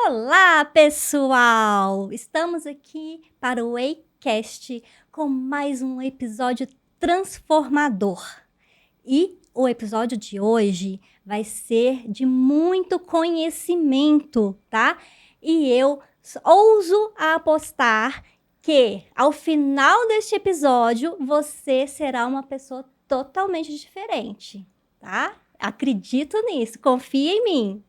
Olá, pessoal! Estamos aqui para o Waycast com mais um episódio transformador. E o episódio de hoje vai ser de muito conhecimento, tá? E eu ouso apostar que ao final deste episódio você será uma pessoa totalmente diferente, tá? Acredito nisso, confia em mim.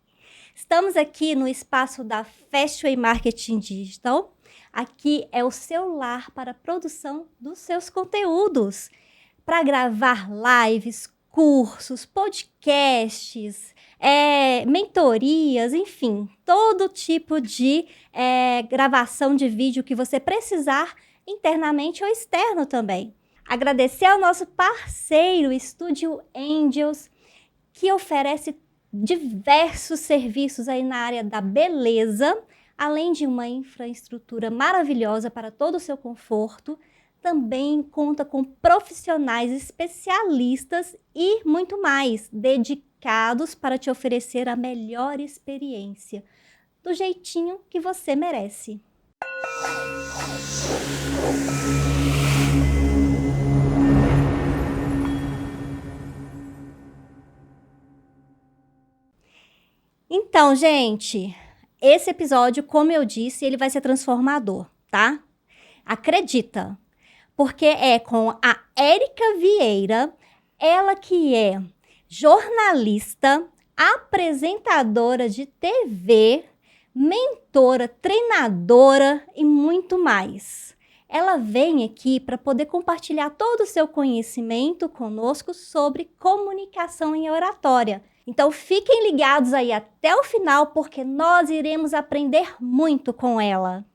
Estamos aqui no espaço da Fastway Marketing Digital. Aqui é o seu lar para a produção dos seus conteúdos, para gravar lives, cursos, podcasts, mentorias, enfim, todo tipo de gravação de vídeo que você precisar, internamente ou externo também. Agradecer ao nosso parceiro, Estúdio Angels, que oferece diversos serviços aí na área da beleza, além de uma infraestrutura maravilhosa para todo o seu conforto. Também conta com profissionais especialistas e muito mais, dedicados para te oferecer a melhor experiência, do jeitinho que você merece. Então, gente, esse episódio, como eu disse, ele vai ser transformador, tá? Acredita, porque é com a Érica Vieira, ela que é jornalista, apresentadora de TV, mentora, treinadora e muito mais. Ela vem aqui para poder compartilhar todo o seu conhecimento conosco sobre comunicação em oratória. Então, fiquem ligados aí até o final, porque nós iremos aprender muito com ela.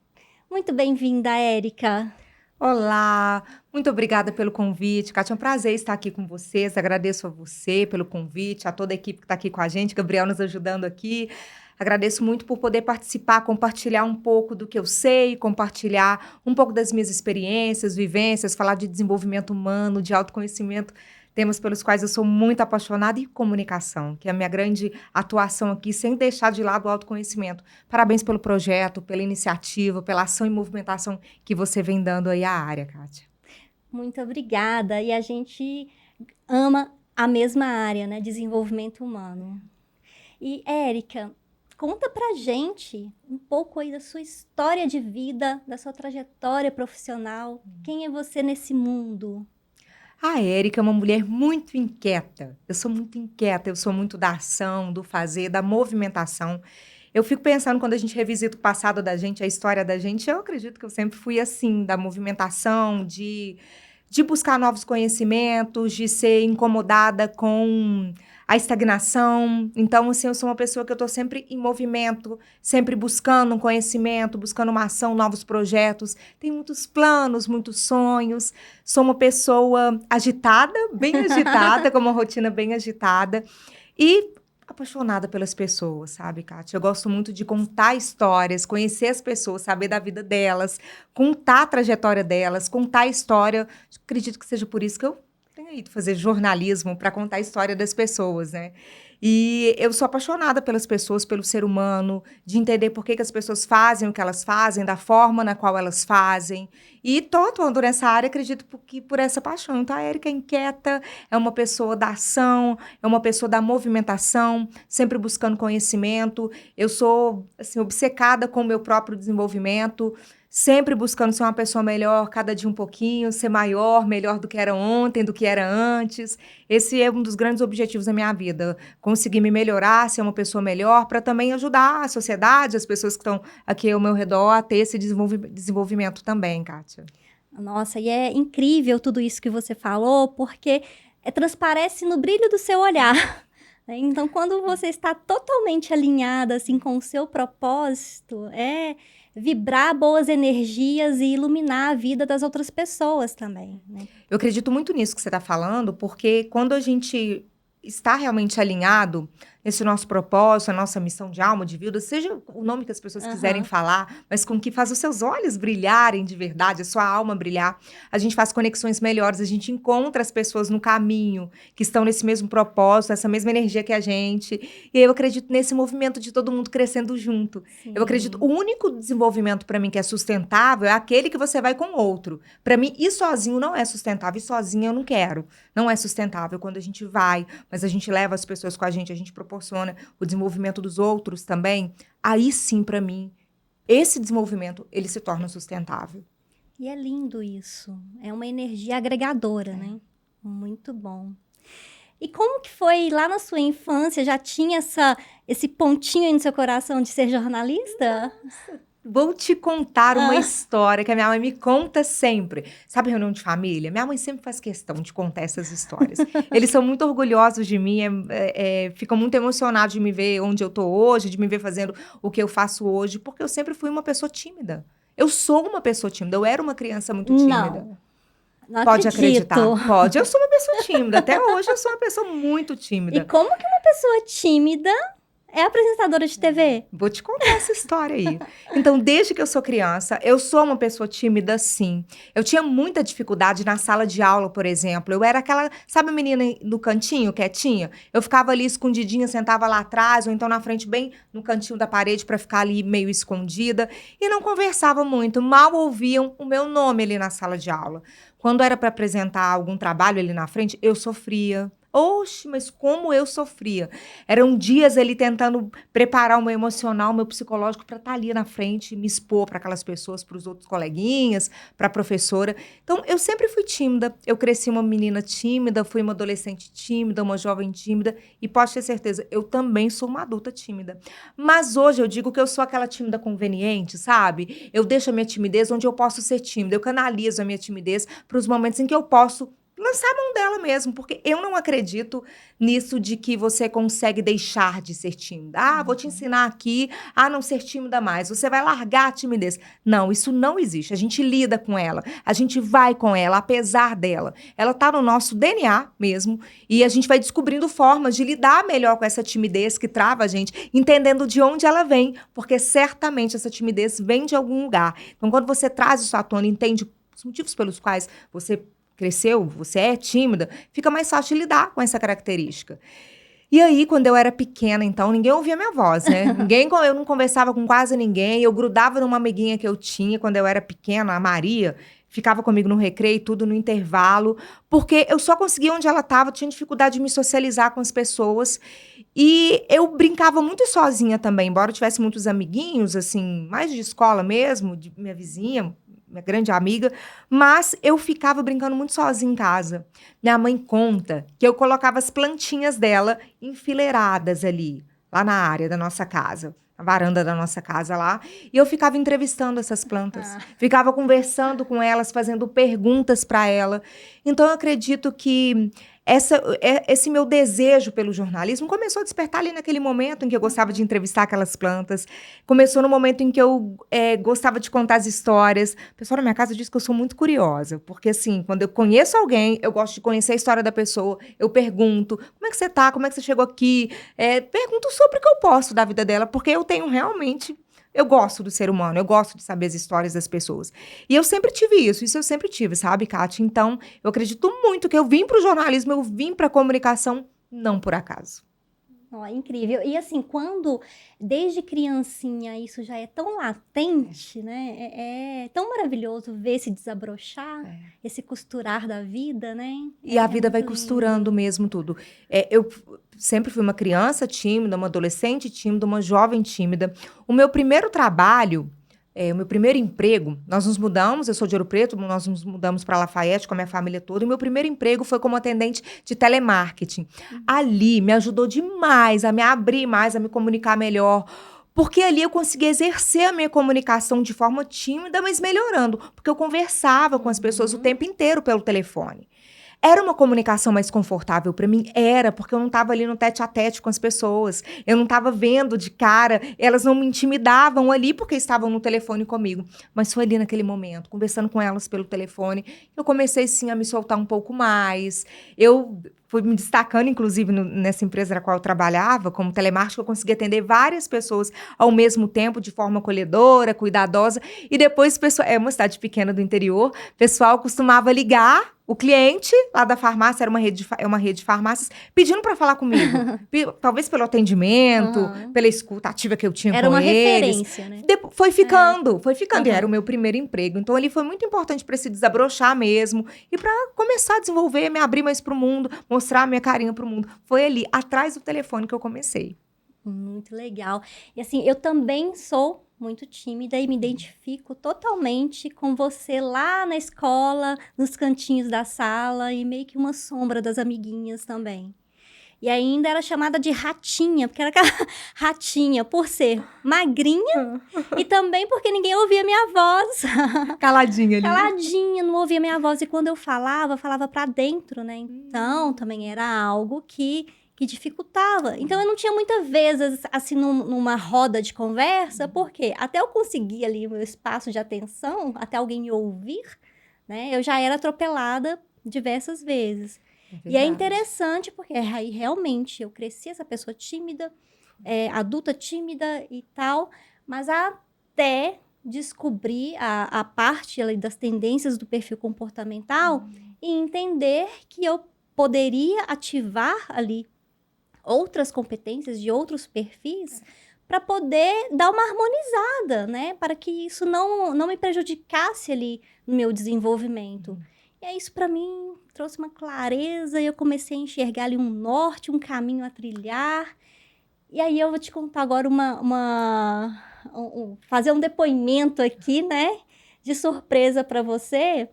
Muito bem-vinda, Érica. Olá, muito obrigada pelo convite, Kátia. É um prazer estar aqui com vocês. Agradeço a você pelo convite, a toda a equipe que está aqui com a gente, Gabriel nos ajudando aqui. Agradeço muito por poder participar, compartilhar um pouco do que eu sei, compartilhar um pouco das minhas experiências, vivências, falar de desenvolvimento humano, de autoconhecimento, temas pelos quais eu sou muito apaixonada, e comunicação, que é a minha grande atuação aqui, sem deixar de lado o autoconhecimento. Parabéns pelo projeto, pela iniciativa, pela ação e movimentação que você vem dando aí à área, Kátia. Muito obrigada. E a gente ama a mesma área, né? Desenvolvimento humano. E, Érica, conta pra gente um pouco aí da sua história de vida, da sua trajetória profissional. Quem é você nesse mundo? A Érica é uma mulher muito inquieta. Eu sou muito inquieta, eu sou muito da ação, do fazer, da movimentação. Eu fico pensando, quando a gente revisita o passado da gente, a história da gente, eu acredito que eu sempre fui assim, da movimentação, de buscar novos conhecimentos, de ser incomodada com a estagnação. Então, assim, eu sou uma pessoa que eu estou sempre em movimento, sempre buscando um conhecimento, buscando uma ação, novos projetos. Tenho muitos planos, muitos sonhos. Sou uma pessoa agitada, bem agitada, com uma rotina bem agitada. E apaixonada pelas pessoas, sabe, Kátia? Eu gosto muito de contar histórias, conhecer as pessoas, saber da vida delas, contar a trajetória delas, contar a história. Acredito que seja por isso que eu tenho ido fazer jornalismo, para contar a história das pessoas, né? E eu sou apaixonada pelas pessoas, pelo ser humano, de entender por que as pessoas fazem o que elas fazem, da forma na qual elas fazem. E estou atuando nessa área, acredito que por essa paixão. Então, a Érica é inquieta, é uma pessoa da ação, é uma pessoa da movimentação, sempre buscando conhecimento. Eu sou, assim, obcecada com o meu próprio desenvolvimento, sempre buscando ser uma pessoa melhor, cada dia um pouquinho, ser maior, melhor do que era ontem, do que era antes. Esse é um dos grandes objetivos da minha vida, conseguir me melhorar, ser uma pessoa melhor, para também ajudar a sociedade, as pessoas que estão aqui ao meu redor, a ter esse desenvolvimento também, Kátia. Nossa, e é incrível tudo isso que você falou, porque transparece no brilho do seu olhar. Né? Então, quando você está totalmente alinhada assim, com o seu propósito, vibrar boas energias e iluminar a vida das outras pessoas também, né? Eu acredito muito nisso que você está falando, porque quando a gente está realmente alinhado, nesse nosso propósito, a nossa missão de alma, de vida, seja o nome que as pessoas quiserem falar, mas com que faz os seus olhos brilharem de verdade, a sua alma brilhar. A gente faz conexões melhores, a gente encontra as pessoas no caminho, que estão nesse mesmo propósito, essa mesma energia que a gente. E eu acredito nesse movimento de todo mundo crescendo junto. Sim. Eu acredito, o único desenvolvimento para mim que é sustentável é aquele que você vai com outro. Para mim, ir sozinho não é sustentável, e sozinha eu não quero. Não é sustentável quando a gente vai, mas a gente leva as pessoas com a gente proporciona o desenvolvimento dos outros também. Aí sim, para mim, esse desenvolvimento, ele se torna sustentável. E é lindo isso. É uma energia agregadora, né? Muito bom. E como que foi lá na sua infância? Já tinha esse pontinho aí no seu coração de ser jornalista? Vou te contar uma história que a minha mãe me conta sempre. Sabe reunião de família? Minha mãe sempre faz questão de contar essas histórias. Eles são muito orgulhosos de mim, ficam muito emocionados de me ver onde eu tô hoje, de me ver fazendo o que eu faço hoje, porque eu sempre fui uma pessoa tímida. Eu sou uma pessoa tímida, eu era uma criança muito tímida. Não Pode acredito. acreditar, pode. Eu sou uma pessoa tímida, até hoje eu sou uma pessoa muito tímida. E como que uma pessoa tímida é apresentadora de TV? Vou te contar essa história aí. Então, desde que eu sou criança, eu sou uma pessoa tímida, sim. Eu tinha muita dificuldade na sala de aula, por exemplo. Eu era aquela, sabe a menina no cantinho, quietinha? Eu ficava ali escondidinha, sentava lá atrás, ou então na frente, bem no cantinho da parede, para ficar ali meio escondida. E não conversava muito. Mal ouviam o meu nome ali na sala de aula. Quando era para apresentar algum trabalho ali na frente, eu sofria. Oxe, mas como eu sofria. Eram dias ali tentando preparar o meu emocional, o meu psicológico para estar ali na frente, me expor para aquelas pessoas, para os outros coleguinhas, para a professora. Então, eu sempre fui tímida. Eu cresci uma menina tímida, fui uma adolescente tímida, uma jovem tímida. E pode ter certeza, eu também sou uma adulta tímida. Mas hoje eu digo que eu sou aquela tímida conveniente, sabe? Eu deixo a minha timidez onde eu posso ser tímida. Eu canalizo a minha timidez para os momentos em que eu posso lançar a mão dela mesmo, porque eu não acredito nisso de que você consegue deixar de ser tímida. Ah, vou te ensinar aqui a não ser tímida mais. Você vai largar a timidez. Não, isso não existe. A gente lida com ela, a gente vai com ela, apesar dela. Ela está no nosso DNA mesmo, e a gente vai descobrindo formas de lidar melhor com essa timidez que trava a gente, entendendo de onde ela vem, porque certamente essa timidez vem de algum lugar. Então, quando você traz isso à tona, entende os motivos pelos quais você cresceu, você é tímida, fica mais fácil de lidar com essa característica. E aí, quando eu era pequena, então, ninguém ouvia minha voz, né? Eu não conversava com quase ninguém, eu grudava numa amiguinha que eu tinha quando eu era pequena, a Maria, ficava comigo no recreio, tudo no intervalo, porque eu só conseguia onde ela estava, tinha dificuldade de me socializar com as pessoas, e eu brincava muito sozinha também, embora eu tivesse muitos amiguinhos, assim, mais de escola mesmo, de minha vizinha, minha grande amiga, mas eu ficava brincando muito sozinha em casa. Minha mãe conta que eu colocava as plantinhas dela enfileiradas ali, lá na área da nossa casa, na varanda da nossa casa lá, e eu ficava entrevistando essas plantas, ficava conversando com elas, fazendo perguntas para ela. Então, eu acredito que esse meu desejo pelo jornalismo começou a despertar ali naquele momento em que eu gostava de entrevistar aquelas plantas, começou no momento em que eu gostava de contar as histórias. O pessoal na minha casa diz que eu sou muito curiosa, porque assim, quando eu conheço alguém, eu gosto de conhecer a história da pessoa, eu pergunto, como é que você tá, como é que você chegou aqui? Pergunto sobre o que eu posso da vida dela, porque eu tenho realmente... Eu gosto do ser humano, eu gosto de saber as histórias das pessoas. E eu sempre tive isso eu sempre tive, sabe, Kátia? Então, eu acredito muito que eu vim para o jornalismo, eu vim para a comunicação, não por acaso. Oh, incrível. E assim, quando desde criancinha isso já é tão latente, né? É tão maravilhoso ver se desabrochar, esse costurar da vida, né? E a vida vai costurando mesmo tudo. Eu sempre fui uma criança tímida, uma adolescente tímida, uma jovem tímida. O meu primeiro trabalho, o meu primeiro emprego, nós nos mudamos, eu sou de Ouro Preto, nós nos mudamos para Lafayette com a minha família toda, e meu primeiro emprego foi como atendente de telemarketing. Ali me ajudou demais a me abrir mais, a me comunicar melhor, porque ali eu consegui exercer a minha comunicação de forma tímida, mas melhorando, porque eu conversava com as pessoas o tempo inteiro pelo telefone. Era uma comunicação mais confortável para mim? Era, porque eu não estava ali no tete-a-tete com as pessoas. Eu não estava vendo de cara, elas não me intimidavam ali porque estavam no telefone comigo. Mas foi ali naquele momento, conversando com elas pelo telefone, eu comecei sim a me soltar um pouco mais. Eu fui me destacando, inclusive, nessa empresa na qual eu trabalhava, como telemarketing, eu consegui atender várias pessoas ao mesmo tempo, de forma acolhedora, cuidadosa. E depois, é uma cidade pequena do interior, o pessoal costumava ligar o cliente lá da farmácia, era uma rede de farmácias, pedindo para falar comigo. Talvez pelo atendimento, pela escuta ativa que eu tinha Era com uma eles. referência, né? Foi ficando. E era o meu primeiro emprego. Então, ali foi muito importante para se desabrochar mesmo e para começar a desenvolver, me abrir mais para o mundo, mostrar a minha carinha para o mundo. Foi ali, atrás do telefone, que eu comecei. Muito legal. E assim, eu também sou muito tímida e me identifico totalmente com você lá na escola, nos cantinhos da sala e meio que uma sombra das amiguinhas também. E ainda era chamada de ratinha, porque era aquela ratinha por ser magrinha e também porque ninguém ouvia minha voz. Caladinha ali. Caladinha, não ouvia minha voz. E quando eu falava pra dentro, né? Então, também era algo que dificultava. Então, eu não tinha muitas vezes, assim, numa roda de conversa, porque até eu conseguir ali o meu espaço de atenção, até alguém me ouvir, né? Eu já era atropelada diversas vezes. E é interessante, porque aí realmente eu cresci essa pessoa tímida, adulta tímida e tal, mas até descobrir a parte ali das tendências do perfil comportamental e entender que eu poderia ativar ali outras competências de outros perfis para poder dar uma harmonizada, né? Para que isso não me prejudicasse ali no meu desenvolvimento. E aí isso para mim trouxe uma clareza e eu comecei a enxergar ali um norte, um caminho a trilhar. E aí eu vou te contar agora fazer um depoimento aqui, né? De surpresa para você,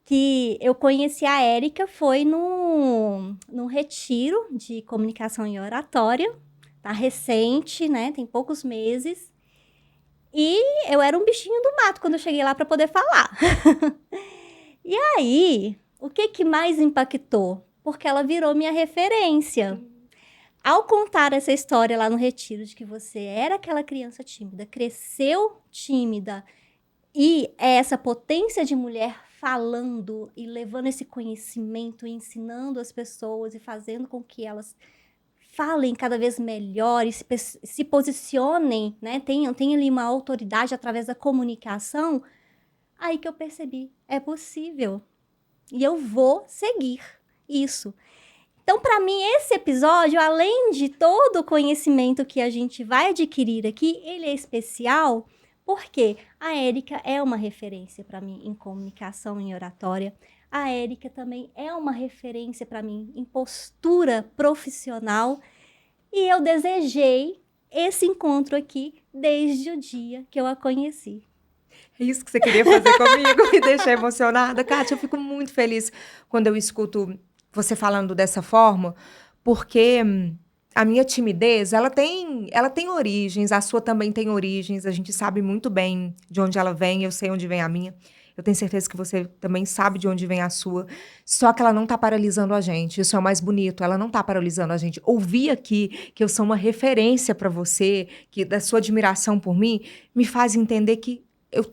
que eu conheci a Érica foi num retiro de comunicação e oratória, tá recente, né? Tem poucos meses. E eu era um bichinho do mato quando eu cheguei lá para poder falar. E aí, o que mais impactou? Porque ela virou minha referência. Ao contar essa história lá no retiro de que você era aquela criança tímida, cresceu tímida, e é essa potência de mulher falando e levando esse conhecimento, ensinando as pessoas e fazendo com que elas falem cada vez melhor e se posicionem, né? Tenham ali uma autoridade através da comunicação. Aí que eu percebi, é possível. E eu vou seguir isso. Então, para mim, esse episódio, além de todo o conhecimento que a gente vai adquirir aqui, ele é especial porque a Érica é uma referência para mim em comunicação, em oratória. A Érica também é uma referência para mim em postura profissional. E eu desejei esse encontro aqui desde o dia que eu a conheci. É isso que você queria fazer comigo? Me deixar emocionada? Kátia, eu fico muito feliz quando eu escuto você falando dessa forma, porque a minha timidez, ela tem origens, a sua também tem origens, a gente sabe muito bem de onde ela vem, eu sei onde vem a minha. Eu tenho certeza que você também sabe de onde vem a sua. Só que ela não tá paralisando a gente. Isso é o mais bonito. Ela não tá paralisando a gente. Ouvir aqui que eu sou uma referência para você, que da sua admiração por mim, me faz entender que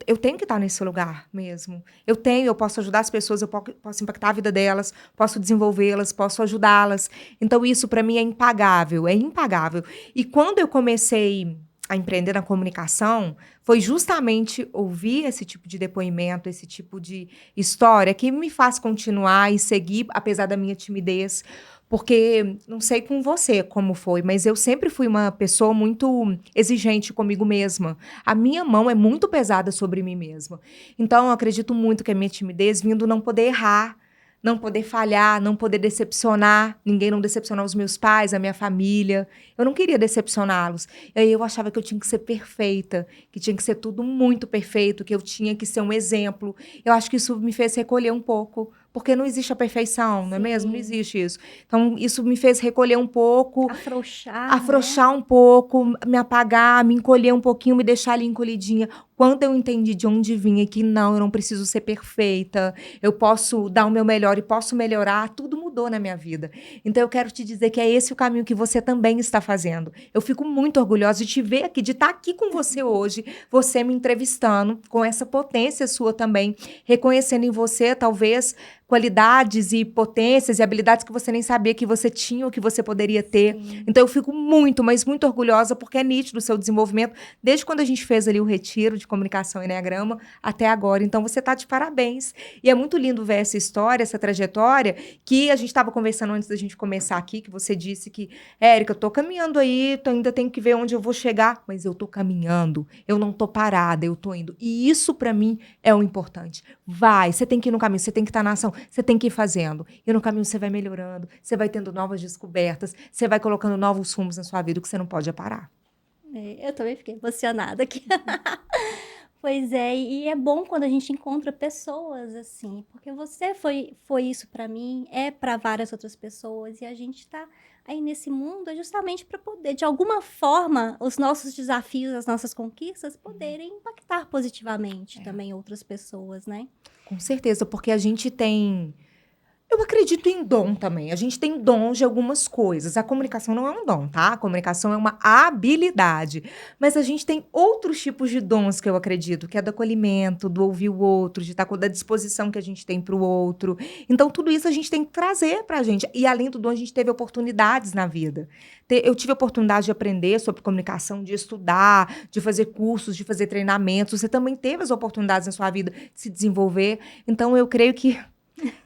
eu tenho que estar nesse lugar mesmo. Eu posso ajudar as pessoas, eu posso impactar a vida delas, posso desenvolvê-las, posso ajudá-las. Então, isso para mim é impagável, é impagável. E quando eu comecei a empreender na comunicação, foi justamente ouvir esse tipo de depoimento, esse tipo de história que me faz continuar e seguir, apesar da minha timidez. Porque, não sei com você como foi, mas eu sempre fui uma pessoa muito exigente comigo mesma. A minha mão é muito pesada sobre mim mesma. Então, eu acredito muito que a minha timidez vindo não poder errar, não poder falhar, não poder decepcionar, ninguém não decepcionar os meus pais, a minha família. Eu não queria decepcioná-los. E aí eu achava que eu tinha que ser perfeita, que tinha que ser tudo muito perfeito, que eu tinha que ser um exemplo. Eu acho que isso me fez recolher um pouco, Porque não existe a perfeição, não é mesmo? Não Sim. existe isso. Então, isso me fez recolher um pouco, Afrouxar, um pouco, me apagar, me encolher um pouquinho, me deixar ali encolhidinha. Quando eu entendi de onde vinha, que não, eu não preciso ser perfeita, eu posso dar o meu melhor e posso melhorar, tudo mudou na minha vida. Então, eu quero te dizer que é esse o caminho que você também está fazendo. Eu fico muito orgulhosa de te ver aqui, de estar aqui com você hoje, você me entrevistando, com essa potência sua também, reconhecendo em você, talvez, qualidades e potências e habilidades que você nem sabia que você tinha ou que você poderia ter. Sim. Então, eu fico muito, mas muito orgulhosa, porque é nítido o seu desenvolvimento, desde quando a gente fez ali o retiro de comunicação e enneagrama até agora. Então, você está de parabéns. E é muito lindo ver essa história, essa trajetória, que a gente estava conversando antes da gente começar aqui, que você disse que, Érica, eu tô caminhando aí, ainda tenho que ver onde eu vou chegar, mas eu tô caminhando, eu não tô parada, eu tô indo. E isso, para mim, é o importante. Vai, você tem que ir no caminho, você tem que estar na ação, você tem que ir fazendo. E no caminho você vai melhorando, você vai tendo novas descobertas, você vai colocando novos rumos na sua vida, o que você não pode é parar. Eu também fiquei emocionada aqui. Pois é, e é bom quando a gente encontra pessoas assim, porque você foi isso para mim, é para várias outras pessoas, e a gente tá aí nesse mundo é justamente para poder, de alguma forma, os nossos desafios, as nossas conquistas poderem impactar positivamente também outras pessoas, né? Com certeza, porque a gente tem... Eu acredito em dom também. A gente tem dons de algumas coisas. A comunicação não é um dom, tá? A comunicação é uma habilidade. Mas a gente tem outros tipos de dons que eu acredito, que é do acolhimento, do ouvir o outro, de estar com a disposição que a gente tem para o outro. Então, tudo isso a gente tem que trazer para a gente. E, além do dom, a gente teve oportunidades na vida. Eu tive a oportunidade de aprender sobre comunicação, de estudar, de fazer cursos, de fazer treinamentos. Você também teve as oportunidades na sua vida de se desenvolver. Então, eu creio que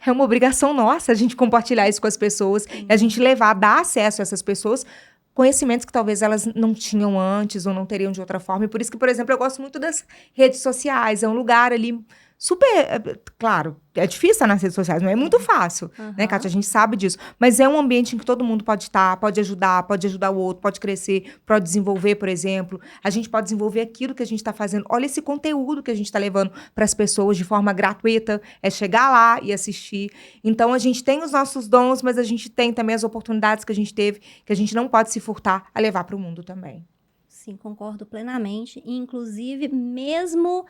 é uma obrigação nossa a gente compartilhar isso com as pessoas, e a gente levar, dar acesso a essas pessoas, conhecimentos que talvez elas não tinham antes ou não teriam de outra forma. E por isso que, por exemplo, eu gosto muito das redes sociais. É um lugar ali super... Claro, é difícil estar nas redes sociais, não é muito fácil, né, Kátia? A gente sabe disso. Mas é um ambiente em que todo mundo pode estar, pode ajudar o outro, pode crescer, pode desenvolver, por exemplo. A gente pode desenvolver aquilo que a gente está fazendo. Olha esse conteúdo que a gente está levando para as pessoas de forma gratuita. É chegar lá e assistir. Então, a gente tem os nossos dons, mas a gente tem também as oportunidades que a gente teve, que a gente não pode se furtar a levar para o mundo também. Sim, concordo plenamente. E, inclusive, mesmo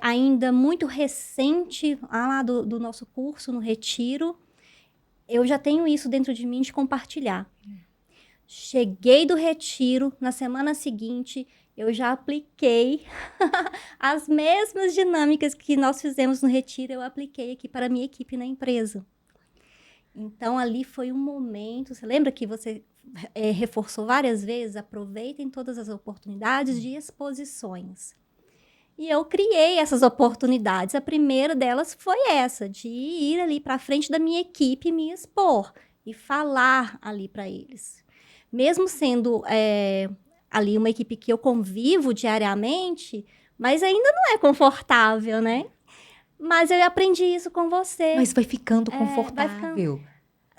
ainda muito recente, lá do nosso curso, no retiro, eu já tenho isso dentro de mim de compartilhar. Cheguei do retiro, na semana seguinte, eu já apliquei as mesmas dinâmicas que nós fizemos no retiro, eu apliquei aqui para a minha equipe na empresa. Então, ali foi um momento... Você lembra que você reforçou várias vezes? Aproveitem todas as oportunidades de exposições. E eu criei essas oportunidades. A primeira delas foi essa, de ir ali para frente da minha equipe e me expor. E falar ali para eles. Mesmo sendo ali uma equipe que eu convivo diariamente, mas ainda não é confortável, né? Mas eu aprendi isso com você. Mas vai ficando confortável.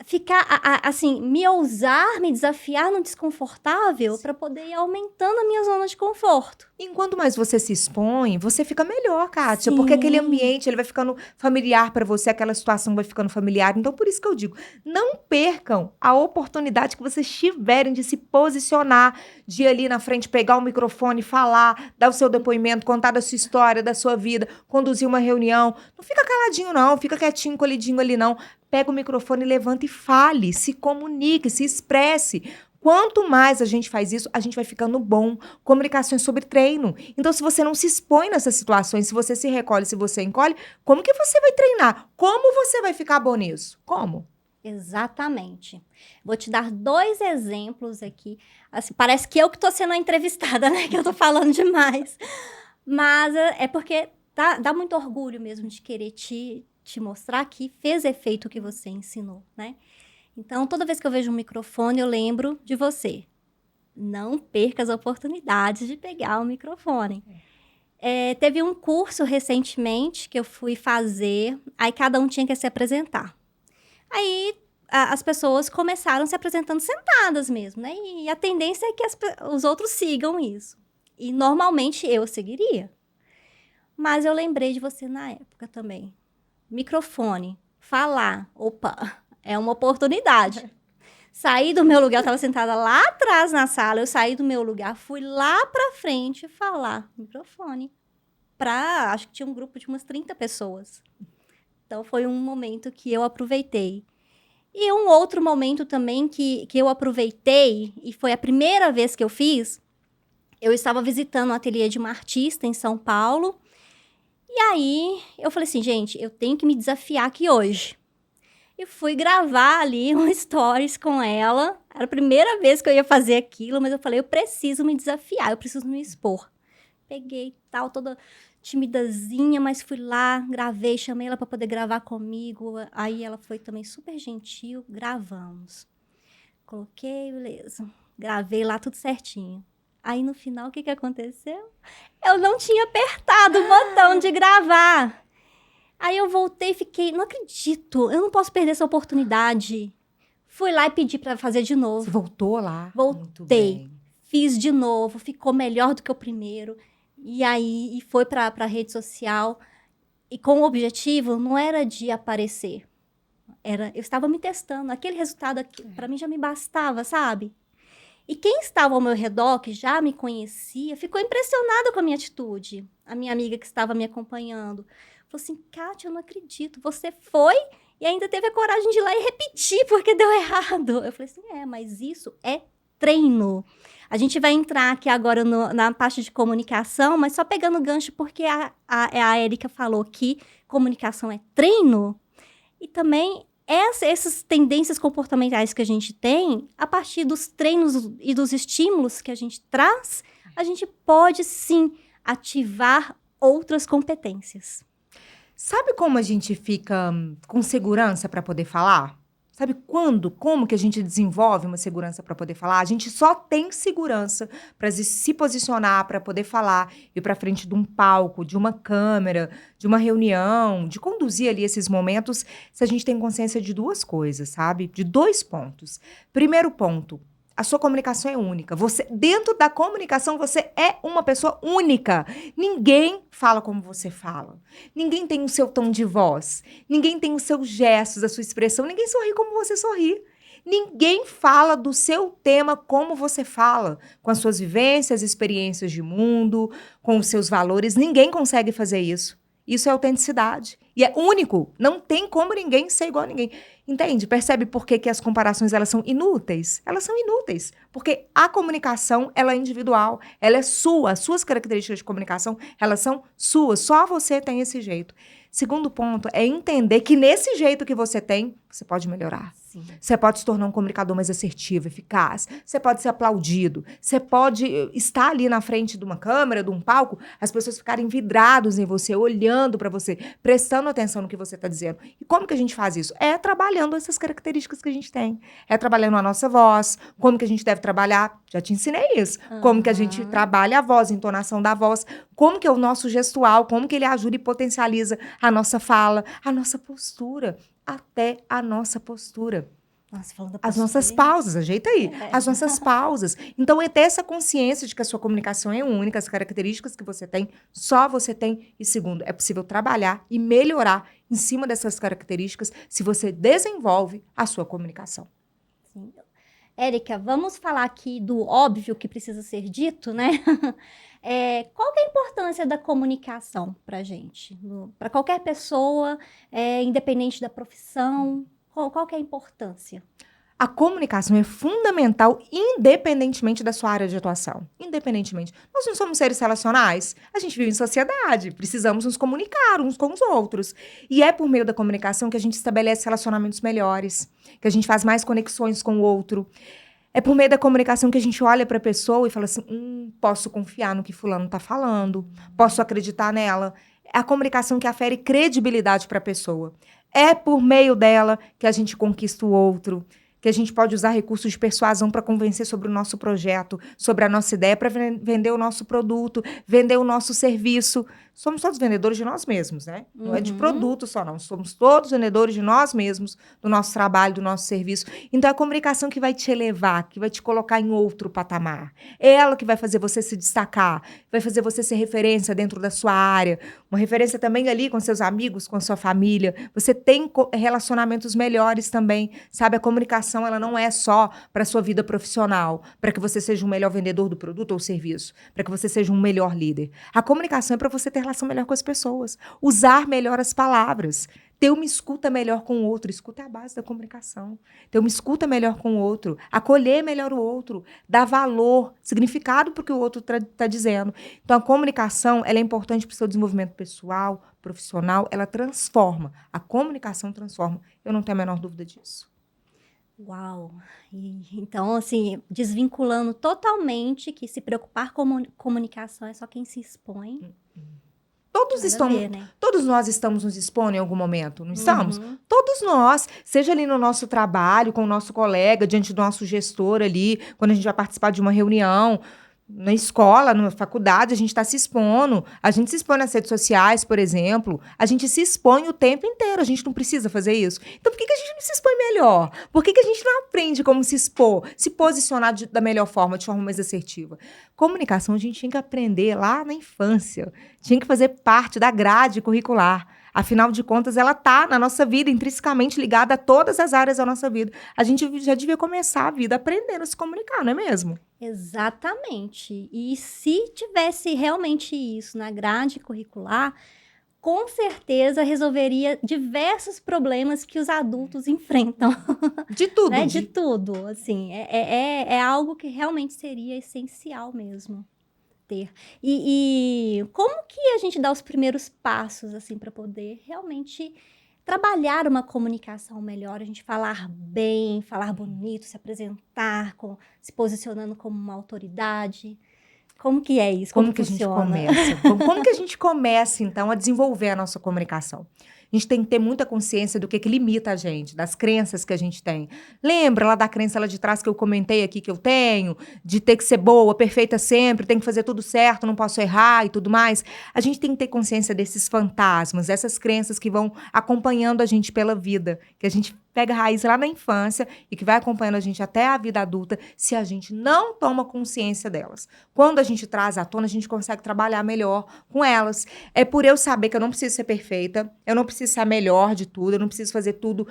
Ficar, assim, me ousar, me desafiar no desconfortável para poder ir aumentando a minha zona de conforto. E quanto mais você se expõe, você fica melhor, Kátia. Sim. Porque aquele ambiente, ele vai ficando familiar para você, aquela situação vai ficando familiar. Então, por isso que eu digo, não percam a oportunidade que vocês tiverem de se posicionar, de ir ali na frente, pegar o microfone, falar, dar o seu depoimento, contar da sua história, da sua vida, conduzir uma reunião. Não fica caladinho, não. Fica quietinho, colidinho ali, não. Pega o microfone, levanta e fale, se comunique, se expresse. Quanto mais a gente faz isso, a gente vai ficando bom. Comunicação é sobre treino. Então, se você não se expõe nessas situações, se você se recolhe, se você encolhe, como que você vai treinar? Como você vai ficar bom nisso? Como? Exatamente. Vou te dar 2 exemplos aqui. Assim, parece que eu que estou sendo a entrevistada, né? Que eu estou falando demais. Mas é porque dá muito orgulho mesmo de querer te mostrar que fez efeito o que você ensinou, né? Então, toda vez que eu vejo um microfone, eu lembro de você. Não perca as oportunidades de pegar o microfone. Teve um curso recentemente que eu fui fazer, aí cada um tinha que se apresentar. Aí as pessoas começaram se apresentando sentadas mesmo, né? E a tendência é que os outros sigam isso. E normalmente eu seguiria. Mas eu lembrei de você na época também. Microfone. falar. Opa, é uma oportunidade. Saí do meu lugar, eu estava sentada lá atrás na sala, eu saí do meu lugar, fui lá pra frente falar, microfone, acho que tinha um grupo de umas 30 pessoas. Então, foi um momento que eu aproveitei. E um outro momento também que eu aproveitei, e foi a primeira vez que eu fiz, eu estava visitando o ateliê de uma artista em São Paulo, e aí eu falei assim, gente, eu tenho que me desafiar aqui hoje. E fui gravar ali um stories com ela. Era a primeira vez que eu ia fazer aquilo, mas eu falei, eu preciso me desafiar, eu preciso me expor. Peguei tal, toda timidazinha, mas fui lá, gravei, chamei ela para poder gravar comigo. Aí ela foi também super gentil, gravamos. Coloquei, beleza. Gravei lá tudo certinho. Aí no final, o que aconteceu? Eu não tinha apertado o botão de gravar. Aí eu voltei e fiquei, não acredito, eu não posso perder essa oportunidade. Fui lá e pedi para fazer de novo. Você voltou lá? Voltei. Muito bem. Fiz de novo, ficou melhor do que o primeiro. E aí, foi para a rede social. E com o objetivo, não era de aparecer. Eu estava me testando. Aquele resultado, para mim, já me bastava, sabe? E quem estava ao meu redor, que já me conhecia, ficou impressionada com a minha atitude. A minha amiga que estava me acompanhando. Falou assim, Kátia, eu não acredito. Você foi e ainda teve a coragem de ir lá e repetir porque deu errado. Eu falei assim, mas isso é treino. A gente vai entrar aqui agora na parte de comunicação, mas só pegando o gancho porque a Érica falou que comunicação é treino. E também essas tendências comportamentais que a gente tem, a partir dos treinos e dos estímulos que a gente traz, a gente pode, sim, ativar outras competências. Sabe como a gente fica com segurança para poder falar? Sabe como que a gente desenvolve uma segurança para poder falar? A gente só tem segurança para se posicionar, para poder falar, ir para frente de um palco, de uma câmera, de uma reunião, de conduzir ali esses momentos, se a gente tem consciência de duas coisas, sabe? De 2 pontos. Primeiro ponto, a sua comunicação é única. Dentro da comunicação, você é uma pessoa única. Ninguém fala como você fala. Ninguém tem o seu tom de voz. Ninguém tem os seus gestos, a sua expressão. Ninguém sorri como você sorri. Ninguém fala do seu tema como você fala, com as suas vivências, experiências de mundo, com os seus valores. Ninguém consegue fazer isso. Isso é autenticidade. E é único. Não tem como ninguém ser igual a ninguém. Entende? Percebe por que as comparações elas são inúteis? Elas são inúteis. Porque a comunicação, ela é individual. Ela é sua. As suas características de comunicação, elas são suas. Só você tem esse jeito. Segundo ponto é entender que nesse jeito que você tem, você pode melhorar. Sim. Você pode se tornar um comunicador mais assertivo, eficaz. Você pode ser aplaudido. Você pode estar ali na frente de uma câmera, de um palco, as pessoas ficarem vidrados em você, olhando para você, prestando atenção no que você está dizendo. E como que a gente faz isso? É trabalhando essas características que a gente tem. É trabalhando a nossa voz. Como que a gente deve trabalhar? Já te ensinei isso. Como que a gente trabalha a voz, a entonação da voz. Como que é o nosso gestual, como que ele ajuda e potencializa a nossa fala, a nossa postura, até a nossa postura. Nossa, falando da as postura, nossas pausas, ajeita aí, as nossas pausas. Então, é ter essa consciência de que a sua comunicação é única, as características que você tem, só você tem. E segundo, é possível trabalhar e melhorar em cima dessas características se você desenvolve a sua comunicação. Sim. Érica, vamos falar aqui do óbvio que precisa ser dito, né? Qual que é a importância da comunicação para a gente? Para qualquer pessoa, independente da profissão, qual que é a importância? A comunicação é fundamental independentemente da sua área de atuação. Independentemente. Nós não somos seres relacionais. A gente vive em sociedade. Precisamos nos comunicar uns com os outros. E é por meio da comunicação que a gente estabelece relacionamentos melhores. Que a gente faz mais conexões com o outro. É por meio da comunicação que a gente olha para a pessoa e fala assim, posso confiar no que fulano está falando. Posso acreditar nela. É a comunicação que afere credibilidade para a pessoa. É por meio dela que a gente conquista o outro. Que a gente pode usar recursos de persuasão para convencer sobre o nosso projeto, sobre a nossa ideia, para vender o nosso produto, vender o nosso serviço. somos todos vendedores de nós mesmos, né? Não é de Uhum. produto só, não. Somos todos vendedores de nós mesmos, do nosso trabalho, do nosso serviço. Então, é a comunicação que vai te elevar, que vai te colocar em outro patamar. É ela que vai fazer você se destacar, vai fazer você ser referência dentro da sua área, uma referência também ali com seus amigos, com a sua família. Você tem relacionamentos melhores também, sabe? A comunicação, ela não é só para a sua vida profissional, para que você seja um melhor vendedor do produto ou serviço, para que você seja um melhor líder. A comunicação é para você ter relação melhor com as pessoas, usar melhor as palavras, ter uma escuta melhor com o outro. Escuta é a base da comunicação. Ter uma escuta melhor com o outro, acolher melhor o outro, dar valor, significado para o que o outro está dizendo. Então, a comunicação, ela é importante para o seu desenvolvimento pessoal, profissional, ela transforma. A comunicação transforma. Eu não tenho a menor dúvida disso. Uau! Então, assim, desvinculando totalmente que se preocupar com comunicação é só quem se expõe. Todos nós estamos nos expondo em algum momento, não estamos? Uhum. Todos nós, seja ali no nosso trabalho, com o nosso colega, diante do nosso gestor ali, quando a gente vai participar de uma reunião, na escola, na faculdade, a gente está se expondo. A gente se expõe nas redes sociais, por exemplo. A gente se expõe o tempo inteiro. A gente não precisa fazer isso. Então, por que a gente não se expõe melhor? Por que a gente não aprende como se expor? Se posicionar da melhor forma, de forma mais assertiva? Comunicação, a gente tinha que aprender lá na infância. Tinha que fazer parte da grade curricular. Afinal de contas, ela está na nossa vida, intrinsecamente ligada a todas as áreas da nossa vida. A gente já devia começar a vida aprendendo a se comunicar, não é mesmo? Exatamente. E se tivesse realmente isso na grade curricular, com certeza resolveria diversos problemas que os adultos enfrentam. De tudo. Né? De tudo. Assim, é algo que realmente seria essencial mesmo ter. E como que a gente dá os primeiros passos assim para poder realmente trabalhar uma comunicação melhor, a gente falar bem, falar bonito, se apresentar, se posicionando como uma autoridade? Como que é isso? Como que funciona? A gente começa? Como que a gente começa, então, a desenvolver a nossa comunicação? A gente tem que ter muita consciência do que limita a gente, das crenças que a gente tem. Lembra lá da crença lá de trás que eu comentei aqui que eu tenho, de ter que ser boa, perfeita sempre, tem que fazer tudo certo, não posso errar e tudo mais? A gente tem que ter consciência desses fantasmas, dessas crenças que vão acompanhando a gente pela vida, que a gente pega raiz lá na infância e que vai acompanhando a gente até a vida adulta, se a gente não toma consciência delas. Quando a gente traz à tona, a gente consegue trabalhar melhor com elas. É por eu saber que eu não preciso ser perfeita, eu não preciso ser a melhor de tudo, eu não preciso fazer tudo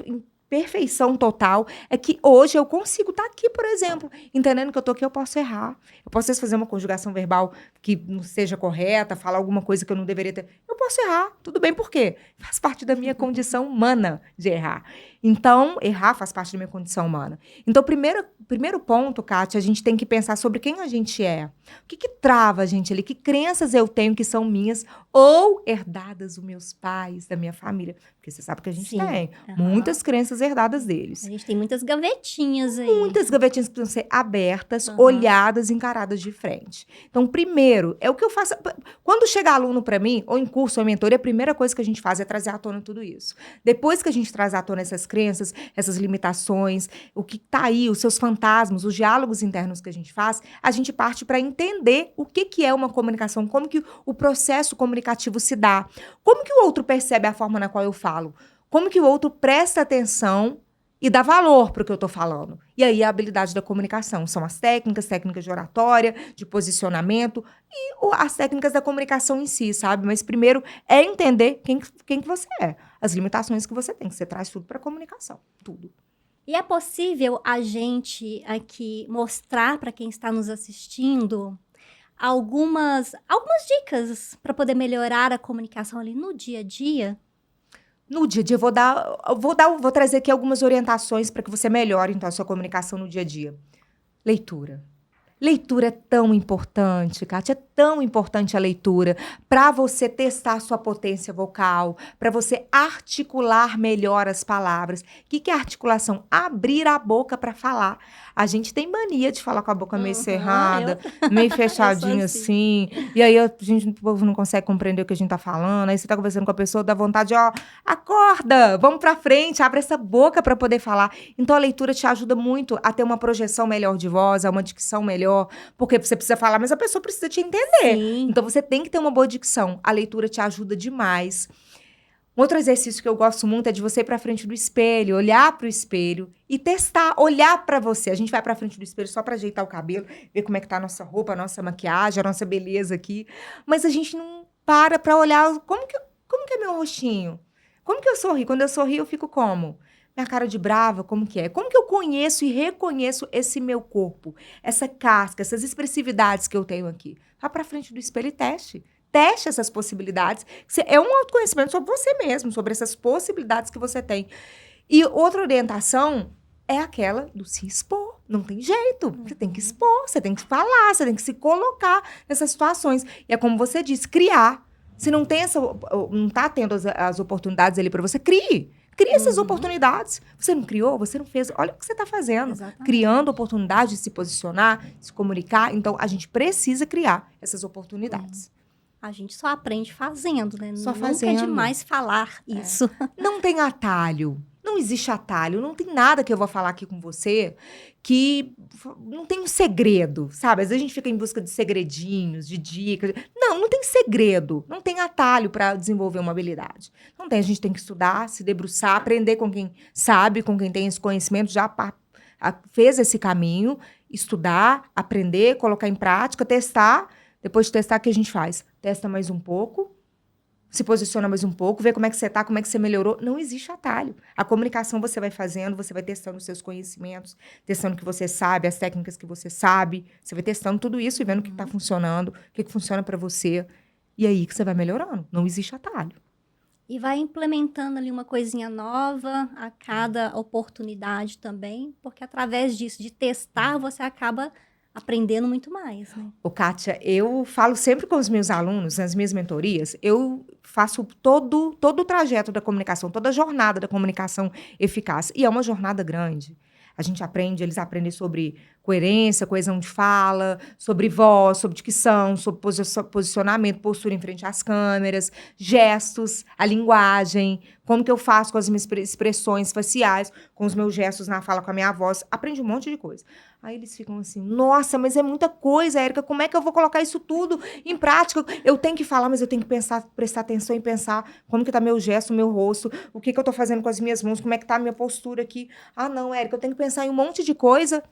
em perfeição total, é que hoje eu consigo estar aqui, por exemplo, entendendo que eu tô aqui, eu posso errar. Eu posso fazer uma conjugação verbal que não seja correta, falar alguma coisa que eu não deveria ter. Eu posso errar, tudo bem, por quê? Faz parte da minha condição humana de errar. Então, errar faz parte da minha condição humana. Então, primeiro ponto, Kátia, a gente tem que pensar sobre quem a gente é. O que trava a gente ali? Que crenças eu tenho que são minhas ou herdadas dos meus pais, da minha família? Porque você sabe que a gente tem muitas crenças herdadas deles. A gente tem muitas gavetinhas aí. Muitas gavetinhas que precisam ser abertas, olhadas, encaradas de frente. Então, primeiro, é o que eu faço. Quando chega aluno para mim, ou em curso ou em mentoria, a primeira coisa que a gente faz é trazer à tona tudo isso. Depois que a gente traz à tona essas crenças, essas limitações, o que está aí, os seus fantasmas, os diálogos internos que a gente faz, a gente parte para entender o que é uma comunicação, como que o processo comunicativo se dá, como que o outro percebe a forma na qual eu falo, como que o outro presta atenção e dá valor para o que eu estou falando. E aí a habilidade da comunicação são as técnicas de oratória, de posicionamento e as técnicas da comunicação em si, sabe? Mas primeiro é entender quem que você é, as limitações que você tem, que você traz tudo para a comunicação, tudo. E é possível a gente aqui mostrar para quem está nos assistindo algumas dicas para poder melhorar a comunicação ali no dia a dia? No dia a dia, vou trazer aqui algumas orientações para que você melhore, então, a sua comunicação no dia a dia. Leitura. Leitura é tão importante, Kátia, é tão importante a leitura para você testar a sua potência vocal, para você articular melhor as palavras. O que é articulação? Abrir a boca para falar. A gente tem mania de falar com a boca meio cerrada, meio fechadinha assim. E aí o povo não consegue compreender o que a gente tá falando. Aí você tá conversando com a pessoa, dá vontade, acorda, vamos pra frente, abre essa boca para poder falar. Então a leitura te ajuda muito a ter uma projeção melhor de voz, a uma dicção melhor, melhor. Porque você precisa falar, mas a pessoa precisa te entender. Sim. Então, você tem que ter uma boa dicção. A leitura te ajuda demais. Um outro exercício que eu gosto muito é de você ir pra frente do espelho, olhar pro espelho e testar, olhar pra você. A gente vai pra frente do espelho só pra ajeitar o cabelo, ver como é que tá a nossa roupa, a nossa maquiagem, a nossa beleza aqui. Mas a gente não para pra olhar como que é meu rostinho? Como que eu sorri? Quando eu sorri, eu fico como? Minha cara de brava, como que é? Como que eu conheço e reconheço esse meu corpo? Essa casca, essas expressividades que eu tenho aqui. Vá pra frente do espelho e teste. Teste essas possibilidades. É um autoconhecimento sobre você mesmo, sobre essas possibilidades que você tem. E outra orientação é aquela do se expor. Não tem jeito. Você tem que expor, você tem que falar, você tem que se colocar nessas situações. E é como você disse, criar. Se não tem não está tendo as oportunidades ali para você, crie. Crie essas oportunidades. Você não criou, você não fez. Olha o que você está fazendo. Exatamente. Criando oportunidade de se posicionar, se comunicar. Então, a gente precisa criar essas oportunidades. A gente só aprende fazendo, né? Só Nunca fazendo. é demais falar isso. Não tem atalho. Não existe atalho. Não tem nada que eu vou falar aqui com você que não tem um segredo, sabe? Às vezes a gente fica em busca de segredinhos, de dicas. Não tem segredo. Não tem atalho para desenvolver uma habilidade. Não tem. A gente tem que estudar, se debruçar, aprender com quem sabe, com quem tem esse conhecimento, já fez esse caminho, estudar, aprender, colocar em prática, testar. Depois de testar, o que a gente faz? Testa mais um pouco, se posiciona mais um pouco, vê como é que você tá, como é que você melhorou. Não existe atalho. A comunicação você vai fazendo, você vai testando os seus conhecimentos, testando o que você sabe, as técnicas que você sabe. Você vai testando tudo isso e vendo o que tá funcionando, o que funciona para você. E aí que você vai melhorando. Não existe atalho. E vai implementando ali uma coisinha nova a cada oportunidade também, porque através disso, de testar, você acaba aprendendo muito mais, né? Ô, Kátia, eu falo sempre com os meus alunos, nas minhas mentorias, eu faço todo o trajeto da comunicação, toda a jornada da comunicação eficaz. E é uma jornada grande. A gente aprende, eles aprendem sobre coerência, coesão de fala, sobre voz, sobre dicção, sobre posicionamento, postura em frente às câmeras, gestos, a linguagem, como que eu faço com as minhas expressões faciais, com os meus gestos na fala, com a minha voz. Aprende um monte de coisa. Aí eles ficam assim, nossa, mas é muita coisa, Érica, como é que eu vou colocar isso tudo em prática? Eu tenho que falar, mas eu tenho que prestar atenção e pensar como que tá meu gesto, meu rosto, o que eu tô fazendo com as minhas mãos, como é que tá a minha postura aqui. Ah, não, Érica, eu tenho que pensar em um monte de coisa.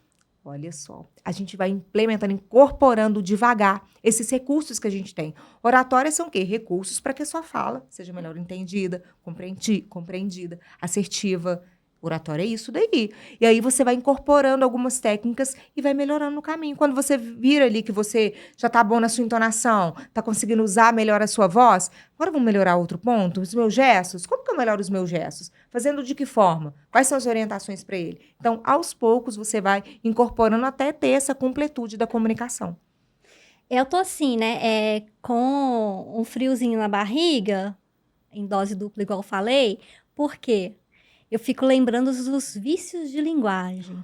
Olha só, a gente vai implementando, incorporando devagar esses recursos que a gente tem. Oratórias são o quê? Recursos para que a sua fala seja melhor entendida, compreendida, assertiva. Oratória é isso daí. E aí você vai incorporando algumas técnicas e vai melhorando no caminho. Quando você vira ali que você já tá bom na sua entonação, tá conseguindo usar melhor a sua voz, agora vamos melhorar outro ponto, os meus gestos. Como que eu melhoro os meus gestos? Fazendo de que forma? Quais são as orientações para ele? Então, aos poucos, você vai incorporando até ter essa completude da comunicação. Eu tô assim, né, com um friozinho na barriga, em dose dupla, igual eu falei, por quê? Eu fico lembrando dos vícios de linguagem.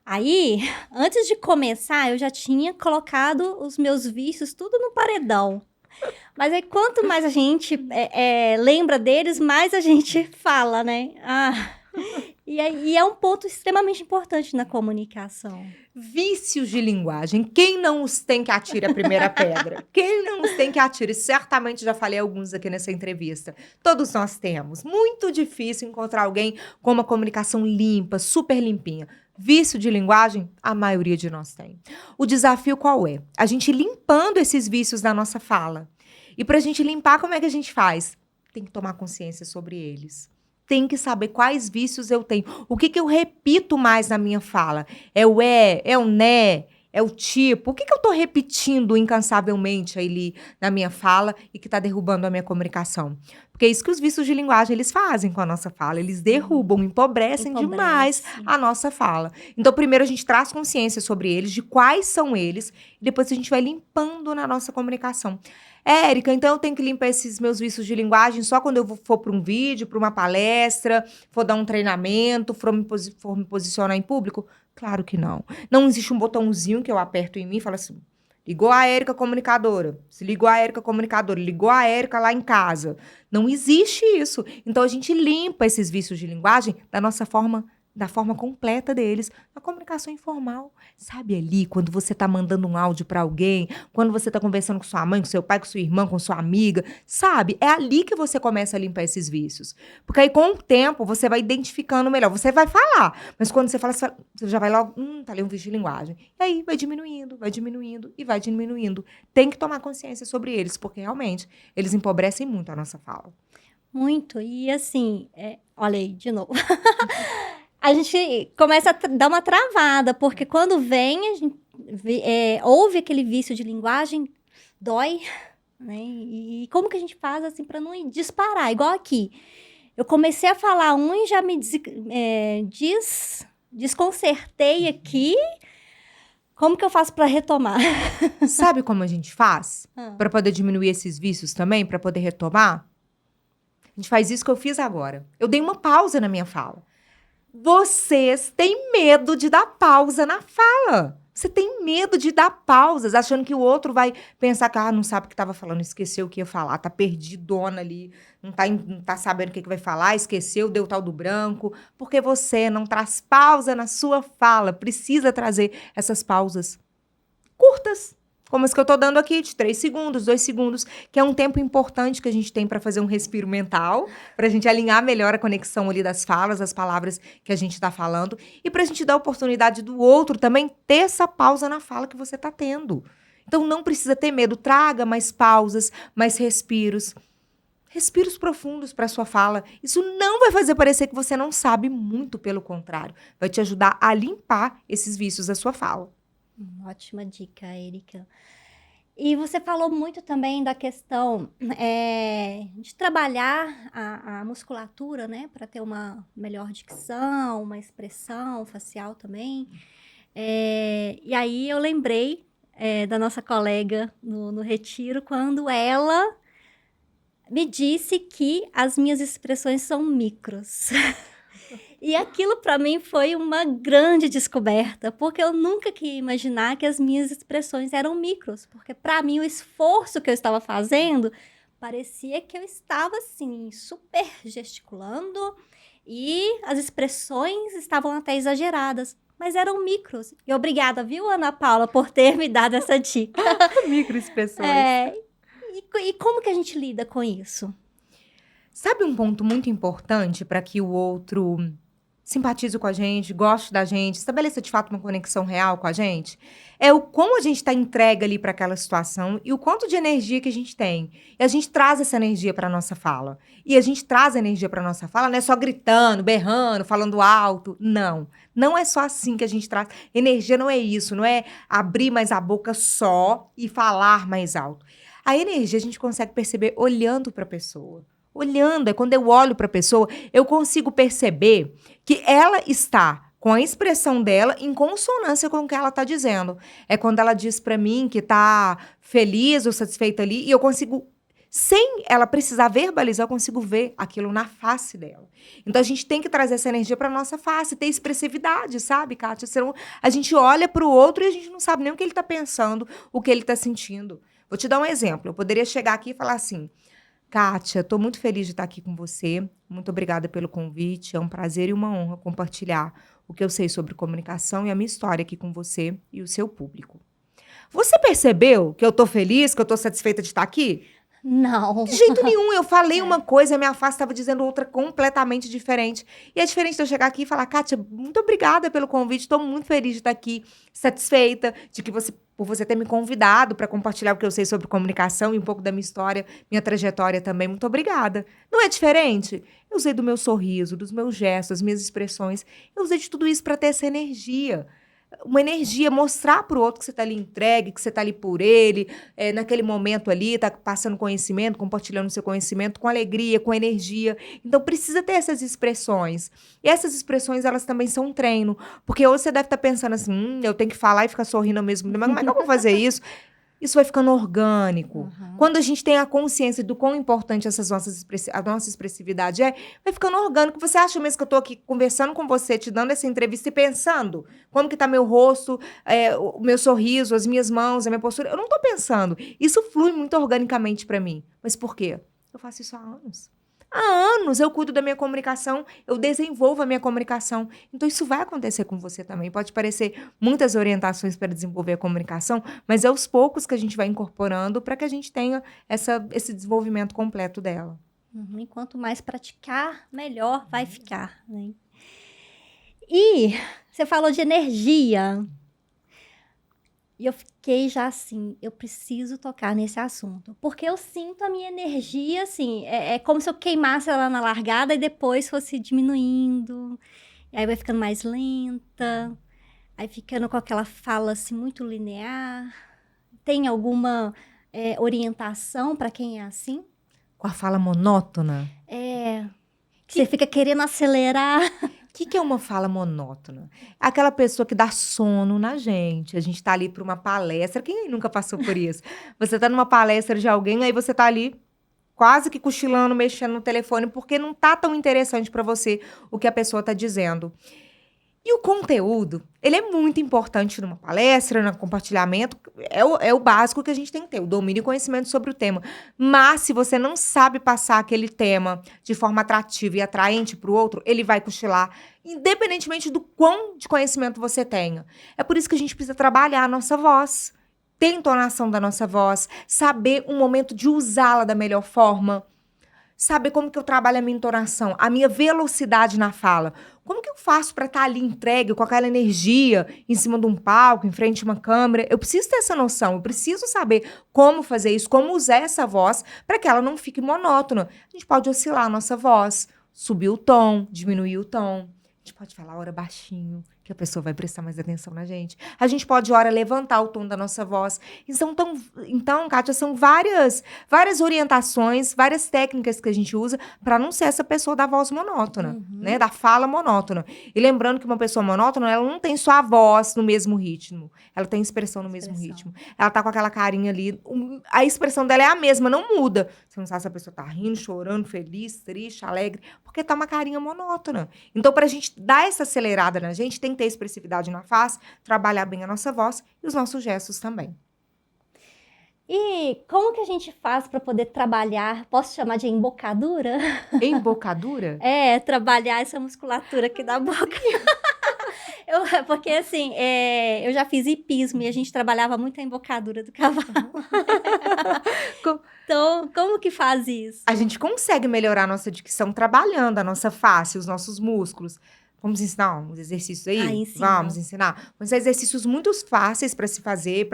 Aí, antes de começar, eu já tinha colocado os meus vícios tudo no paredão. Mas aí, quanto mais a gente lembra deles, mais a gente fala, né? E é um ponto extremamente importante na comunicação. Vícios de linguagem. Quem não os tem que atire a primeira pedra? Quem não os tem que atire? Certamente já falei alguns aqui nessa entrevista. Todos nós temos. Muito difícil encontrar alguém com uma comunicação limpa, super limpinha. Vício de linguagem, a maioria de nós tem. O desafio qual é? A gente limpando esses vícios da nossa fala. E para a gente limpar, como é que a gente faz? Tem que tomar consciência sobre eles. Tem que saber quais vícios eu tenho. O que eu repito mais na minha fala? É o né, é o tipo. O que eu estou repetindo incansavelmente ali na minha fala e que está derrubando a minha comunicação? Porque é isso que os vícios de linguagem eles fazem com a nossa fala. Eles derrubam, empobrecem demais a nossa fala. Então, primeiro a gente traz consciência sobre eles, de quais são eles, e depois a gente vai limpando na nossa comunicação. Érica, então eu tenho que limpar esses meus vícios de linguagem só quando eu for para um vídeo, para uma palestra, for dar um treinamento, for me posicionar em público? Claro que não. Não existe um botãozinho que eu aperto em mim e falo assim, ligou a Érica comunicadora, se ligou a Érica comunicadora, ligou a Érica lá em casa. Não existe isso. Então a gente limpa esses vícios de linguagem da nossa forma da forma completa deles, na comunicação informal. Sabe ali, quando você tá mandando um áudio para alguém, quando você tá conversando com sua mãe, com seu pai, com sua irmã, com sua amiga, sabe? É ali que você começa a limpar esses vícios. Porque aí, com o tempo, você vai identificando melhor. Você vai falar, mas quando você fala, você já vai logo, tá ali um vício de linguagem. E aí, vai diminuindo e vai diminuindo. Tem que tomar consciência sobre eles, porque realmente, eles empobrecem muito a nossa fala. Muito. E assim, olha aí, de novo. A gente começa a dar uma travada, porque quando vem, a gente ouve aquele vício de linguagem, dói, né? E como que a gente faz assim para não disparar? Igual aqui. Eu comecei a falar e já me desconcertei aqui. Como que eu faço para retomar? Sabe como a gente faz? Para poder diminuir esses vícios também, para poder retomar? A gente faz isso que eu fiz agora. Eu dei uma pausa na minha fala. Vocês têm medo de dar pausa na fala. Você tem medo de dar pausas, achando que o outro vai pensar que não sabe o que estava falando, esqueceu o que ia falar, tá perdidona ali, não tá sabendo o que vai falar, esqueceu, deu tal do branco, porque você não traz pausa na sua fala. Precisa trazer essas pausas curtas, como as que eu tô dando aqui, de 3 segundos, 2 segundos, que é um tempo importante que a gente tem para fazer um respiro mental, pra gente alinhar melhor a conexão ali das falas, das palavras que a gente tá falando, e pra gente dar a oportunidade do outro também ter essa pausa na fala que você tá tendo. Então não precisa ter medo, traga mais pausas, mais respiros. Respiros profundos para sua fala. Isso não vai fazer parecer que você não sabe, muito pelo contrário. Vai te ajudar a limpar esses vícios da sua fala. Ótima dica, Érica. E você falou muito também da questão de trabalhar a musculatura, né? Para ter uma melhor dicção, uma expressão facial também. E aí eu lembrei da nossa colega no retiro, quando ela me disse que as minhas expressões são micros. E aquilo para mim foi uma grande descoberta, porque eu nunca queria imaginar que as minhas expressões eram micros, porque para mim o esforço que eu estava fazendo parecia que eu estava assim super gesticulando e as expressões estavam até exageradas, mas eram micros. E obrigada, viu, Ana Paula, por ter me dado essa dica. Microexpressões. E como que a gente lida com isso? Sabe um ponto muito importante para que o outro simpatize com a gente, goste da gente, estabeleça de fato uma conexão real com a gente? É o como a gente está entregue ali para aquela situação e o quanto de energia que a gente tem. E a gente traz essa energia para nossa fala. E a gente traz a energia para nossa fala, não é só gritando, berrando, falando alto. Não. Não é só assim que a gente traz. Energia não é isso, não é abrir mais a boca só e falar mais alto. A energia a gente consegue perceber olhando para a pessoa. Olhando, é quando eu olho para a pessoa, eu consigo perceber que ela está com a expressão dela em consonância com o que ela está dizendo. É quando ela diz para mim que está feliz ou satisfeita ali, e eu consigo, sem ela precisar verbalizar, eu consigo ver aquilo na face dela. Então, a gente tem que trazer essa energia para nossa face, ter expressividade, sabe, Kátia? A gente olha para o outro e a gente não sabe nem o que ele está pensando, o que ele está sentindo. Vou te dar um exemplo. Eu poderia chegar aqui e falar assim: Kátia, estou muito feliz de estar aqui com você. Muito obrigada pelo convite. É um prazer e uma honra compartilhar o que eu sei sobre comunicação e a minha história aqui com você e o seu público. Você percebeu que eu estou feliz, que eu estou satisfeita de estar aqui? Não. De jeito nenhum. Eu falei uma coisa e a minha face estava dizendo outra completamente diferente. E é diferente de eu chegar aqui e falar: Kátia, muito obrigada pelo convite. Estou muito feliz de estar aqui, satisfeita de que por você ter me convidado para compartilhar o que eu sei sobre comunicação e um pouco da minha história, minha trajetória também. Muito obrigada. Não é diferente? Eu usei do meu sorriso, dos meus gestos, das minhas expressões. Eu usei de tudo isso para ter essa energia. Uma energia, mostrar para o outro que você está ali entregue, que você está ali por ele, naquele momento ali, está passando conhecimento, compartilhando o seu conhecimento com alegria, com energia. Então, precisa ter essas expressões. E essas expressões, elas também são um treino. Porque hoje você deve estar pensando assim: eu tenho que falar e ficar sorrindo ao mesmo tempo. Mas como é que eu vou fazer isso? Isso vai ficando orgânico. Uhum. Quando a gente tem a consciência do quão importante a nossa expressividade vai ficando orgânico. Você acha mesmo que eu estou aqui conversando com você, te dando essa entrevista e pensando como que está meu rosto, o meu sorriso, as minhas mãos, a minha postura? Eu não estou pensando. Isso flui muito organicamente para mim. Mas por quê? Eu faço isso há anos. Há anos eu cuido da minha comunicação, eu desenvolvo a minha comunicação. Então, isso vai acontecer com você também. Pode parecer muitas orientações para desenvolver a comunicação, mas é aos poucos que a gente vai incorporando para que a gente tenha esse desenvolvimento completo dela. E quanto mais praticar, melhor vai ficar, né? E você falou de energia. E eu fiquei já assim, eu preciso tocar nesse assunto. Porque eu sinto a minha energia, assim, é como se eu queimasse ela na largada e depois fosse diminuindo. E aí vai ficando mais lenta. Aí ficando com aquela fala, assim, muito linear. Tem alguma orientação para quem é assim? Com a fala monótona. Que você fica querendo acelerar. O que é uma fala monótona? Aquela pessoa que dá sono na gente. A gente tá ali para uma palestra. Quem nunca passou por isso? Você tá numa palestra de alguém, aí você tá ali quase que cochilando, mexendo no telefone, porque não tá tão interessante para você o que a pessoa tá dizendo. E o conteúdo, ele é muito importante numa palestra, no compartilhamento, é o básico que a gente tem que ter, o domínio e conhecimento sobre o tema. Mas se você não sabe passar aquele tema de forma atrativa e atraente para o outro, ele vai cochilar, independentemente do quão de conhecimento você tenha. É por isso que a gente precisa trabalhar a nossa voz, ter entonação da nossa voz, saber o momento de usá-la da melhor forma, saber como que eu trabalho a minha entonação, a minha velocidade na fala. Como que eu faço para estar ali entregue com aquela energia em cima de um palco, em frente a uma câmera? Eu preciso ter essa noção, eu preciso saber como fazer isso, como usar essa voz para que ela não fique monótona. A gente pode oscilar a nossa voz, subir o tom, diminuir o tom. A gente pode falar a hora baixinho, que a pessoa vai prestar mais atenção na gente. A gente pode, hora, levantar o tom da nossa voz. Então, Kátia, são várias orientações, várias técnicas que a gente usa para não ser essa pessoa da voz monótona, né? Da fala monótona. E lembrando que uma pessoa monótona, ela não tem só a voz no mesmo ritmo. Ela tem expressão no mesmo ritmo. Ela tá com aquela carinha ali. A expressão dela é a mesma, não muda. Você não sabe se a pessoa tá rindo, chorando, feliz, triste, alegre, porque tá uma carinha monótona. Então, pra gente dar essa acelerada na gente, tem que ter expressividade na face, trabalhar bem a nossa voz e os nossos gestos também. E como que a gente faz para poder trabalhar? Posso chamar de embocadura? Embocadura? Trabalhar essa musculatura aqui da boca. Porque assim, eu já fiz hipismo e a gente trabalhava muito a embocadura do cavalo. Então, como que faz isso? A gente consegue melhorar a nossa dicção trabalhando a nossa face, os nossos músculos. Vamos ensinar uns exercícios aí? Vamos ensinar. São exercícios muito fáceis para se fazer,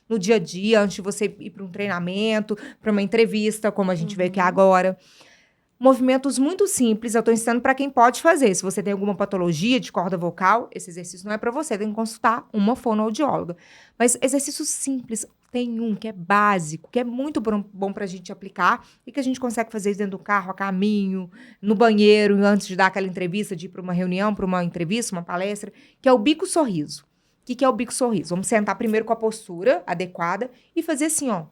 no dia a dia, antes de você ir para um treinamento, para uma entrevista, como a gente vê aqui agora. Movimentos muito simples, eu estou ensinando para quem pode fazer. Se você tem alguma patologia de corda vocal, esse exercício não é para você, tem que consultar uma fonoaudióloga. Mas exercícios simples, tem um que é básico, que é muito bom para a gente aplicar e que a gente consegue fazer dentro do carro, a caminho, no banheiro, antes de dar aquela entrevista, de ir para uma reunião, para uma entrevista, uma palestra, que é o bico-sorriso. O que é o bico-sorriso? Vamos sentar primeiro com a postura adequada e fazer assim, ó.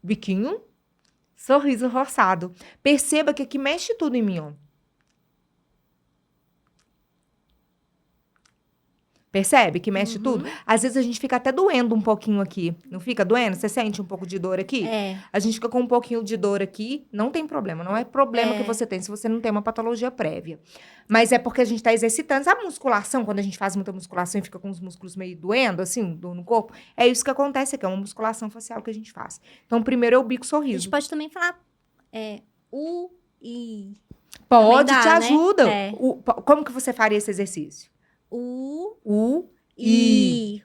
Biquinho, sorriso roçado. Perceba que aqui mexe tudo em mim, ó. Percebe que mexe tudo? Às vezes a gente fica até doendo um pouquinho aqui. Não fica doendo? Você sente um pouco de dor aqui? A gente fica com um pouquinho de dor aqui. Não tem problema. Não é problema que você tem se você não tem uma patologia prévia. Mas é porque a gente está exercitando. Sabe a musculação? Quando a gente faz muita musculação e fica com os músculos meio doendo, assim, dor no corpo? É isso que acontece aqui. É uma musculação facial que a gente faz. Então, primeiro é o bico-sorriso. A gente pode também falar U, I. Pode, te ajuda. Como que você faria esse exercício? I.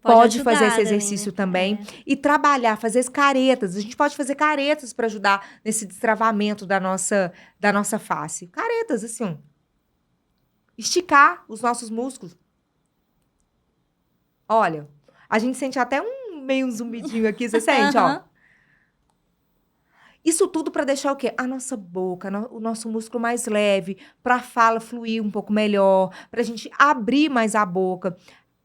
Pode fazer esse exercício também. E trabalhar, fazer as caretas. A gente pode fazer caretas para ajudar nesse destravamento da nossa face. Caretas, assim, ó. Esticar os nossos músculos. Olha, a gente sente até meio um zumbidinho aqui, você sente, ó. Isso tudo para deixar o quê? A nossa boca, o nosso músculo mais leve, para a fala fluir um pouco melhor, para a gente abrir mais a boca.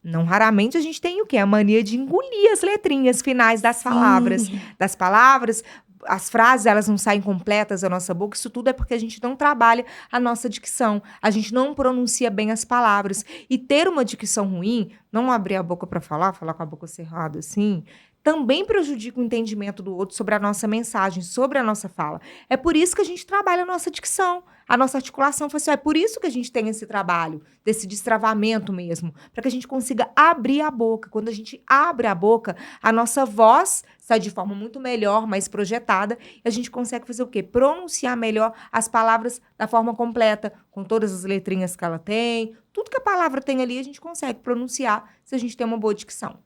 Não raramente a gente tem o quê? A mania de engolir as letrinhas finais das palavras. Das palavras, as frases, elas não saem completas da nossa boca. Isso tudo é porque a gente não trabalha a nossa dicção. A gente não pronuncia bem as palavras. E ter uma dicção ruim, não abrir a boca para falar com a boca cerrada assim, também prejudica o entendimento do outro sobre a nossa mensagem, sobre a nossa fala. É por isso que a gente trabalha a nossa dicção, a nossa articulação facial. É por isso que a gente tem esse trabalho, desse destravamento mesmo, para que a gente consiga abrir a boca. Quando a gente abre a boca, a nossa voz sai de forma muito melhor, mais projetada, e a gente consegue fazer o quê? Pronunciar melhor as palavras da forma completa, com todas as letrinhas que ela tem. Tudo que a palavra tem ali, a gente consegue pronunciar se a gente tem uma boa dicção.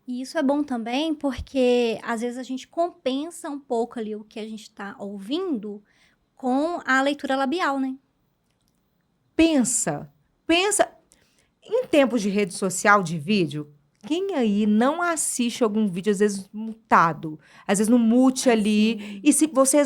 E isso é bom também porque, às vezes, a gente compensa um pouco ali o que a gente está ouvindo com a leitura labial, né? Pensa. Em tempos de rede social, de vídeo, quem aí não assiste algum vídeo, às vezes mutado, às vezes no mute ali, e se você...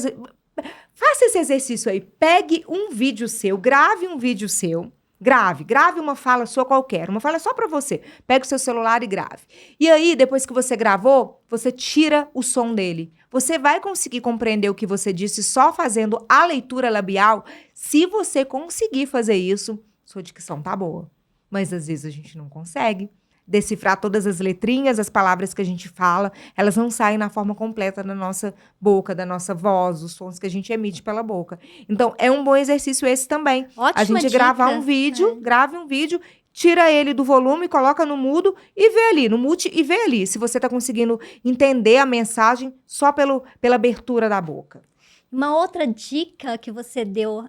Faça esse exercício aí, pegue um vídeo seu, grave um vídeo seu, grave uma fala sua qualquer, uma fala só pra você. Pega o seu celular e grave. E aí, depois que você gravou, você tira o som dele. Você vai conseguir compreender o que você disse só fazendo a leitura labial? Se você conseguir fazer isso, sua dicção tá boa. Mas às vezes a gente não consegue decifrar todas as letrinhas, as palavras que a gente fala, elas não saem na forma completa da nossa boca, da nossa voz, os sons que a gente emite pela boca. Então, é um bom exercício esse também. Ótima a gente dica. gravar um vídeo, grave um vídeo, tira ele do volume, coloca no mudo e vê ali, no mute e vê ali, se você está conseguindo entender a mensagem só pela abertura da boca. Uma outra dica que você deu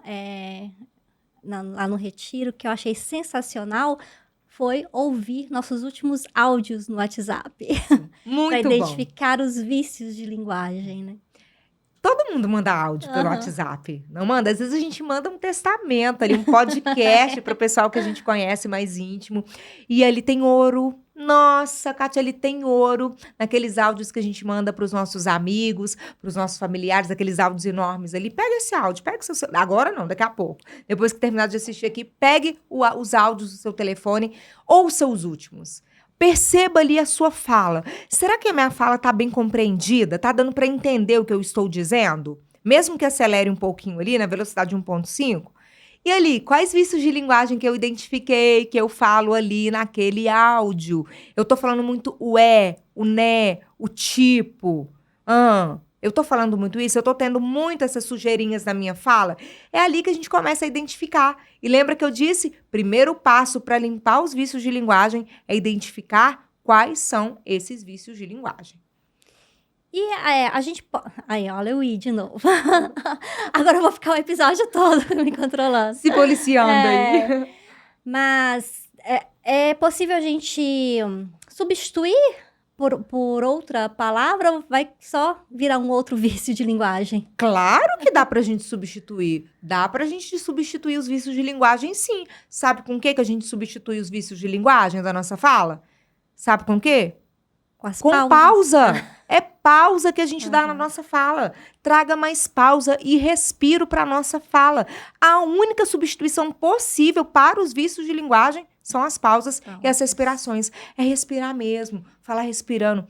lá no retiro, que eu achei sensacional, foi ouvir nossos últimos áudios no WhatsApp. Muito Para bom. identificar os vícios de linguagem, né? Todo mundo manda áudio pelo WhatsApp, não manda? Às vezes a gente manda um testamento ali, um podcast para o pessoal que a gente conhece mais íntimo. E ali tem ouro. Nossa, Kátia, ele tem ouro naqueles áudios que a gente manda para os nossos amigos, para os nossos familiares, aqueles áudios enormes ali. Pega esse áudio, pega o seu celular. Agora não, daqui a pouco. Depois que terminar de assistir aqui, pegue os áudios do seu telefone, ouça os últimos. Perceba ali a sua fala. Será que a minha fala está bem compreendida? Está dando para entender o que eu estou dizendo? Mesmo que acelere um pouquinho ali, na velocidade 1.5? E ali, quais vícios de linguagem que eu identifiquei, que eu falo ali naquele áudio? Eu tô falando muito o o né, o tipo. Eu tô falando muito isso? Eu tô tendo muito essas sujeirinhas na minha fala? É ali que a gente começa a identificar. E lembra que eu disse? Primeiro passo para limpar os vícios de linguagem é identificar quais são esses vícios de linguagem. E a gente pode... Aí, olha o I de novo. Agora eu vou ficar o episódio todo me controlando. Se policiando aí. Mas é possível a gente substituir por outra palavra ou vai só virar um outro vício de linguagem? Claro que dá pra gente substituir. Dá pra gente substituir os vícios de linguagem, sim. Sabe com o que a gente substitui os vícios de linguagem da nossa fala? Sabe com o quê? Com pausa. É pausa que a gente dá na nossa fala. Traga mais pausa e respiro para a nossa fala. A única substituição possível para os vícios de linguagem são as pausas e as respirações. É respirar mesmo, falar respirando,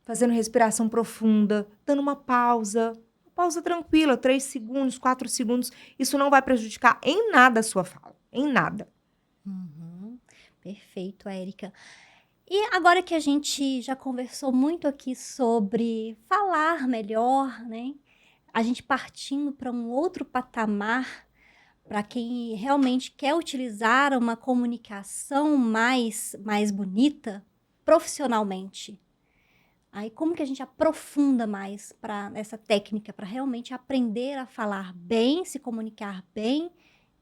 fazendo respiração profunda, dando uma pausa tranquila, 3 segundos, 4 segundos. Isso não vai prejudicar em nada a sua fala, em nada. Perfeito, Érica. E agora que a gente já conversou muito aqui sobre falar melhor, né? A gente partindo para um outro patamar, para quem realmente quer utilizar uma comunicação mais bonita profissionalmente. Aí como que a gente aprofunda mais para essa técnica, para realmente aprender a falar bem, se comunicar bem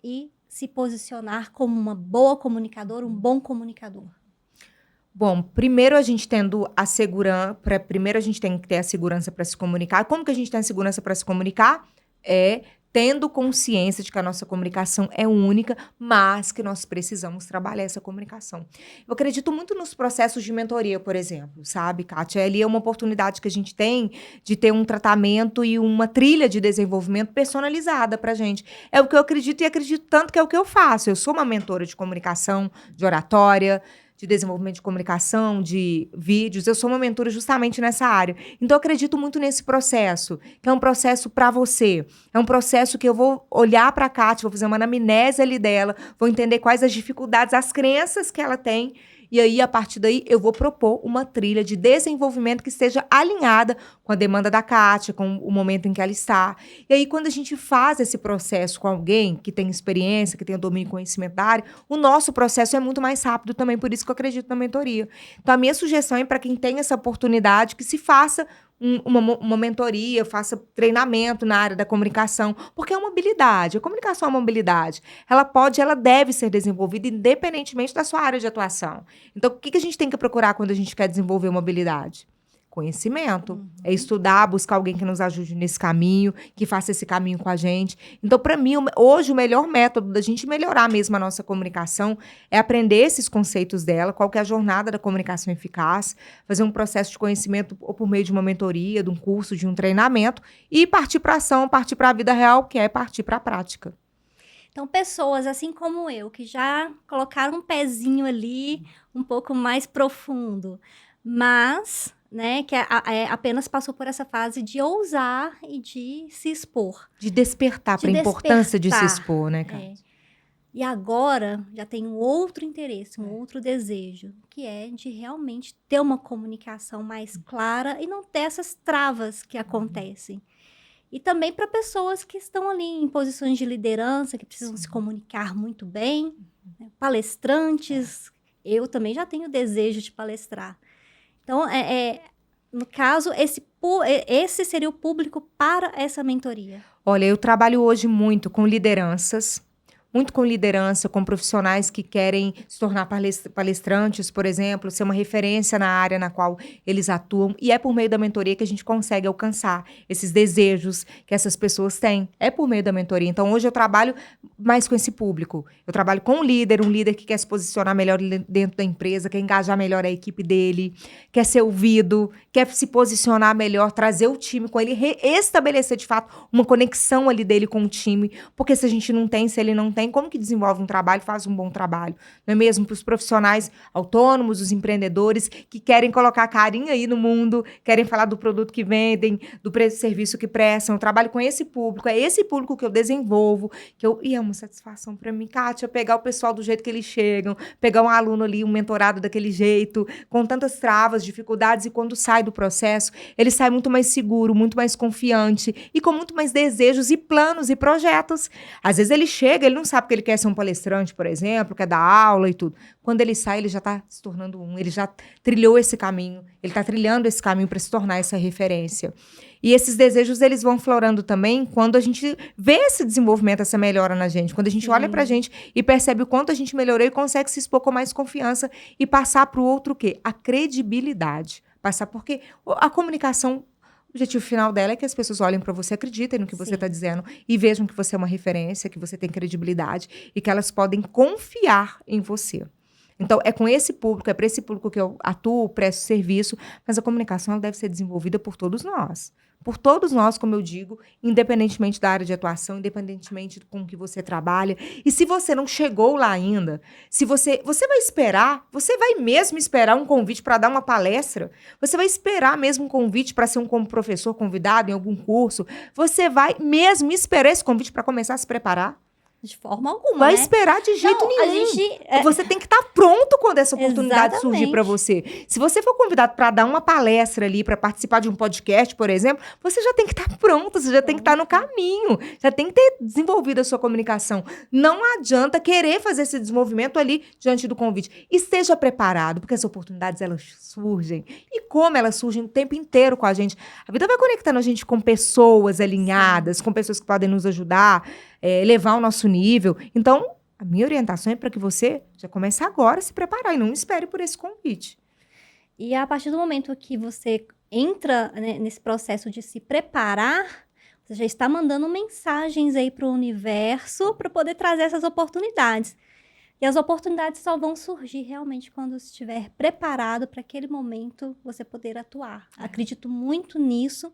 e se posicionar como uma boa comunicadora, um bom comunicador? Bom, primeiro a gente tendo a segurança, primeiro a gente tem que ter a segurança para se comunicar. Como que a gente tem a segurança para se comunicar? Tendo consciência de que a nossa comunicação é única, mas que nós precisamos trabalhar essa comunicação. Eu acredito muito nos processos de mentoria, por exemplo, sabe, Kátia? Ali é uma oportunidade que a gente tem de ter um tratamento e uma trilha de desenvolvimento personalizada pra gente. É o que eu acredito e acredito tanto que é o que eu faço. Eu sou uma mentora de comunicação, de oratória, de desenvolvimento de comunicação, de vídeos. Eu sou uma mentora justamente nessa área. Então, eu acredito muito nesse processo, que é um processo para você. É um processo que eu vou olhar para a Kátia, vou fazer uma anamnese ali dela, vou entender quais as dificuldades, as crenças que ela tem, E aí, a partir daí, eu vou propor uma trilha de desenvolvimento que esteja alinhada com a demanda da Kátia, com o momento em que ela está. E aí, quando a gente faz esse processo com alguém que tem experiência, que tem o domínio e conhecimento da área, o nosso processo é muito mais rápido também, por isso que eu acredito na mentoria. Então, a minha sugestão é para quem tem essa oportunidade que se faça uma mentoria, faça treinamento na área da comunicação, porque é uma habilidade, a comunicação é uma habilidade. Ela deve ser desenvolvida independentemente da sua área de atuação. Então, o que a gente tem que procurar quando a gente quer desenvolver uma habilidade? Conhecimento. É estudar, buscar alguém que nos ajude nesse caminho, que faça esse caminho com a gente. Então, para mim, hoje, o melhor método da gente melhorar mesmo a nossa comunicação é aprender esses conceitos dela, qual que é a jornada da comunicação eficaz, fazer um processo de conhecimento ou por meio de uma mentoria, de um curso, de um treinamento, e partir para a ação, partir para a vida real, que é partir para a prática. Então, pessoas assim como eu, que já colocaram um pezinho ali um pouco mais profundo, mas, né, que apenas passou por essa fase de ousar e de se expor. De despertar para a importância de se expor, né, Kátia? E agora já tem um outro interesse, um outro desejo, que é de realmente ter uma comunicação mais clara e não ter essas travas que acontecem. E também para pessoas que estão ali em posições de liderança, que precisam se comunicar muito bem, né? Palestrantes, eu também já tenho desejo de palestrar. Então, no caso, esse seria o público para essa mentoria. Olha, eu trabalho hoje muito com liderança, com profissionais que querem se tornar palestrantes, por exemplo, ser uma referência na área na qual eles atuam. E é por meio da mentoria que a gente consegue alcançar esses desejos que essas pessoas têm. É por meio da mentoria. Então, hoje eu trabalho mais com esse público. Eu trabalho com um líder que quer se posicionar melhor dentro da empresa, quer engajar melhor a equipe dele, quer ser ouvido, quer se posicionar melhor, trazer o time com ele, restabelecer, de fato, uma conexão ali dele com o time. Porque se a gente não tem, se ele não tem, como que desenvolve um trabalho, faz um bom trabalho? Não é mesmo? Para os profissionais autônomos, os empreendedores que querem colocar carinha aí no mundo, querem falar do produto que vendem, do serviço que prestam. Eu trabalho com esse público, é esse público que eu desenvolvo, e é uma satisfação para mim, Kátia, pegar o pessoal do jeito que eles chegam, pegar um aluno ali, um mentorado daquele jeito, com tantas travas, dificuldades, e quando sai do processo, ele sai muito mais seguro, muito mais confiante e com muito mais desejos e planos e projetos. Às vezes ele chega, ele não sabe que ele quer ser um palestrante, por exemplo, quer dar aula e tudo. Quando ele sai, ele já está se tornando ele já trilhou esse caminho, ele está trilhando esse caminho para se tornar essa referência. E esses desejos, eles vão florando também quando a gente vê esse desenvolvimento, essa melhora na gente, quando a gente olha pra gente e percebe o quanto a gente melhorou e consegue se expor com mais confiança e passar pro outro o quê? A credibilidade. Porque a comunicação, o objetivo final dela é que as pessoas olhem para você, acreditem no que você está dizendo e vejam que você é uma referência, que você tem credibilidade e que elas podem confiar em você. Então, é com esse público, é para esse público que eu atuo, presto serviço, mas a comunicação ela deve ser desenvolvida por todos nós. Por todos nós, como eu digo, independentemente da área de atuação, independentemente com que você trabalha. E se você não chegou lá ainda, se você vai esperar, você vai mesmo esperar um convite para dar uma palestra? Você vai esperar mesmo um convite para ser um professor convidado em algum curso? Você vai mesmo esperar esse convite para começar a se preparar? De forma alguma, vai esperar de jeito nenhum. Você tem que estar pronto quando essa oportunidade surgir para você. Se você for convidado para dar uma palestra ali, para participar de um podcast, por exemplo, você já tem que estar pronto, você já tem que estar no caminho, já tem que ter desenvolvido a sua comunicação. Não adianta querer fazer esse desenvolvimento ali diante do convite. Esteja preparado, porque as oportunidades, elas surgem. E como elas surgem o tempo inteiro com a gente. A vida vai conectando a gente com pessoas alinhadas, com pessoas que podem nos ajudar, levar o nosso nível. Então, a minha orientação é para que você já comece agora a se preparar e não espere por esse convite. E a partir do momento que você entra, né, nesse processo de se preparar, você já está mandando mensagens aí para o universo para poder trazer essas oportunidades. E as oportunidades só vão surgir realmente quando estiver preparado para aquele momento você poder atuar. Acredito muito nisso.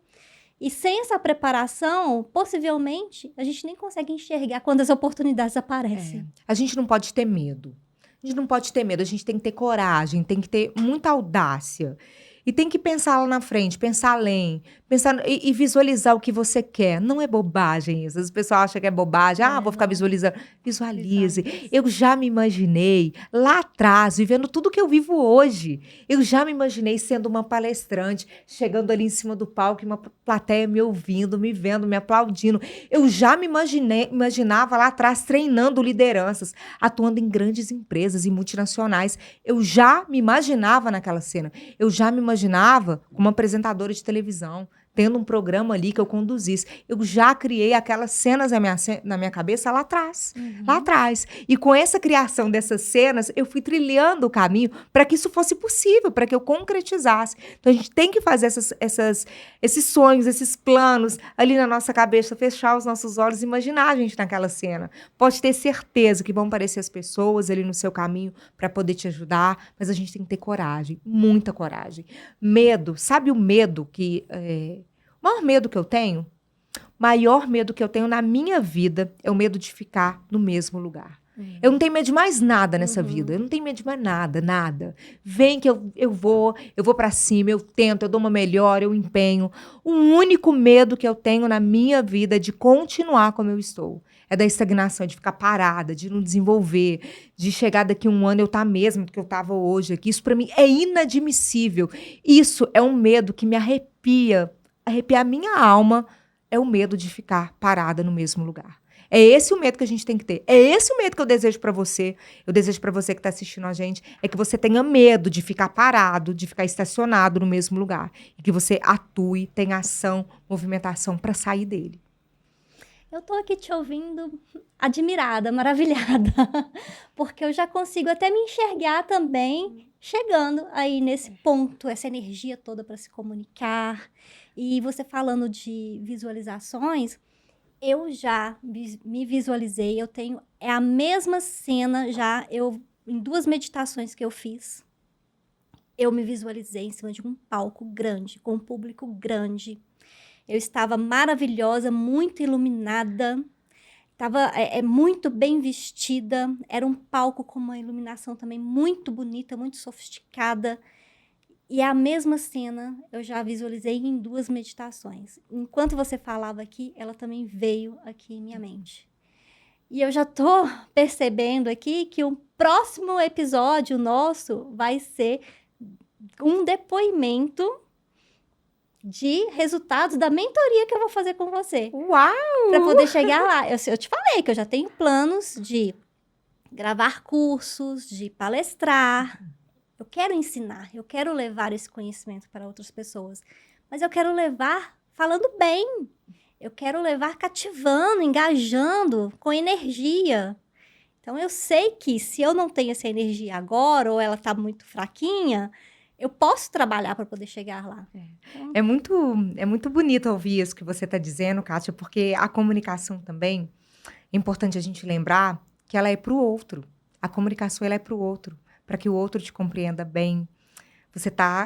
E sem essa preparação, possivelmente, a gente nem consegue enxergar quando as oportunidades aparecem. A gente não pode ter medo. A gente não pode ter medo, a gente tem que ter coragem, tem que ter muita audácia. E tem que pensar lá na frente, pensar além, pensar e visualizar o que você quer. Não é bobagem isso. As pessoas acham que é bobagem. Vou ficar não. visualizando. Visualize. Eu já me imaginei lá atrás, vivendo tudo que eu vivo hoje. Eu já me imaginei sendo uma palestrante, chegando ali em cima do palco e uma plateia me ouvindo, me vendo, me aplaudindo. Eu já me imaginava lá atrás treinando lideranças, atuando em grandes empresas e multinacionais. Eu já me imaginava naquela cena. Eu já me imaginava como apresentadora de televisão, tendo um programa ali que eu conduzisse. Eu já criei aquelas cenas na minha cabeça lá atrás. Lá atrás. E com essa criação dessas cenas, eu fui trilhando o caminho para que isso fosse possível, para que eu concretizasse. Então, a gente tem que fazer esses sonhos, esses planos ali na nossa cabeça, fechar os nossos olhos e imaginar a gente naquela cena. Pode ter certeza que vão aparecer as pessoas ali no seu caminho para poder te ajudar, mas a gente tem que ter coragem, muita coragem. Medo, sabe o medo que... O maior medo que eu tenho, maior medo que eu tenho na minha vida é o medo de ficar no mesmo lugar. Eu não tenho medo de mais nada nessa vida. Eu não tenho medo de mais nada, nada. Vem que eu vou pra cima, eu tento, eu dou uma melhor, eu empenho. O único medo que eu tenho na minha vida é de continuar como eu estou. É da estagnação, de ficar parada, de não desenvolver, de chegar daqui a um ano eu estar mesmo do que eu estava hoje aqui. Isso para mim é inadmissível. Isso é um medo que me arrepia a minha alma, é o medo de ficar parada no mesmo lugar. É esse o medo que a gente tem que ter. É esse o medo que eu desejo para você. Eu desejo para você que está assistindo a gente, é que você tenha medo de ficar parado, de ficar estacionado no mesmo lugar. E que você atue, tenha ação, movimentação para sair dele. Eu tô aqui te ouvindo admirada, maravilhada, porque eu já consigo até me enxergar também chegando aí nesse ponto, essa energia toda para se comunicar. E você falando de visualizações, eu já me visualizei, eu tenho a mesma cena já, em 2 meditações que eu fiz, eu me visualizei em cima de um palco grande, com um público grande. Eu estava maravilhosa, muito iluminada, estava muito bem vestida, era um palco com uma iluminação também muito bonita, muito sofisticada. E a mesma cena eu já visualizei em 2 meditações. Enquanto você falava aqui, ela também veio aqui em minha mente. E eu já estou percebendo aqui que o próximo episódio nosso vai ser um depoimento de resultados da mentoria que eu vou fazer com você. Uau! Para poder chegar lá. Eu te falei que eu já tenho planos de gravar cursos, de palestrar. Eu quero ensinar, eu quero levar esse conhecimento para outras pessoas. Mas eu quero levar falando bem. Eu quero levar cativando, engajando, com energia. Então, eu sei que se eu não tenho essa energia agora, ou ela está muito fraquinha, eu posso trabalhar para poder chegar lá. É muito bonito ouvir isso que você está dizendo, Kátia, porque a comunicação também, é importante a gente lembrar que ela é para o outro. A comunicação ela é para o outro, para que o outro te compreenda bem.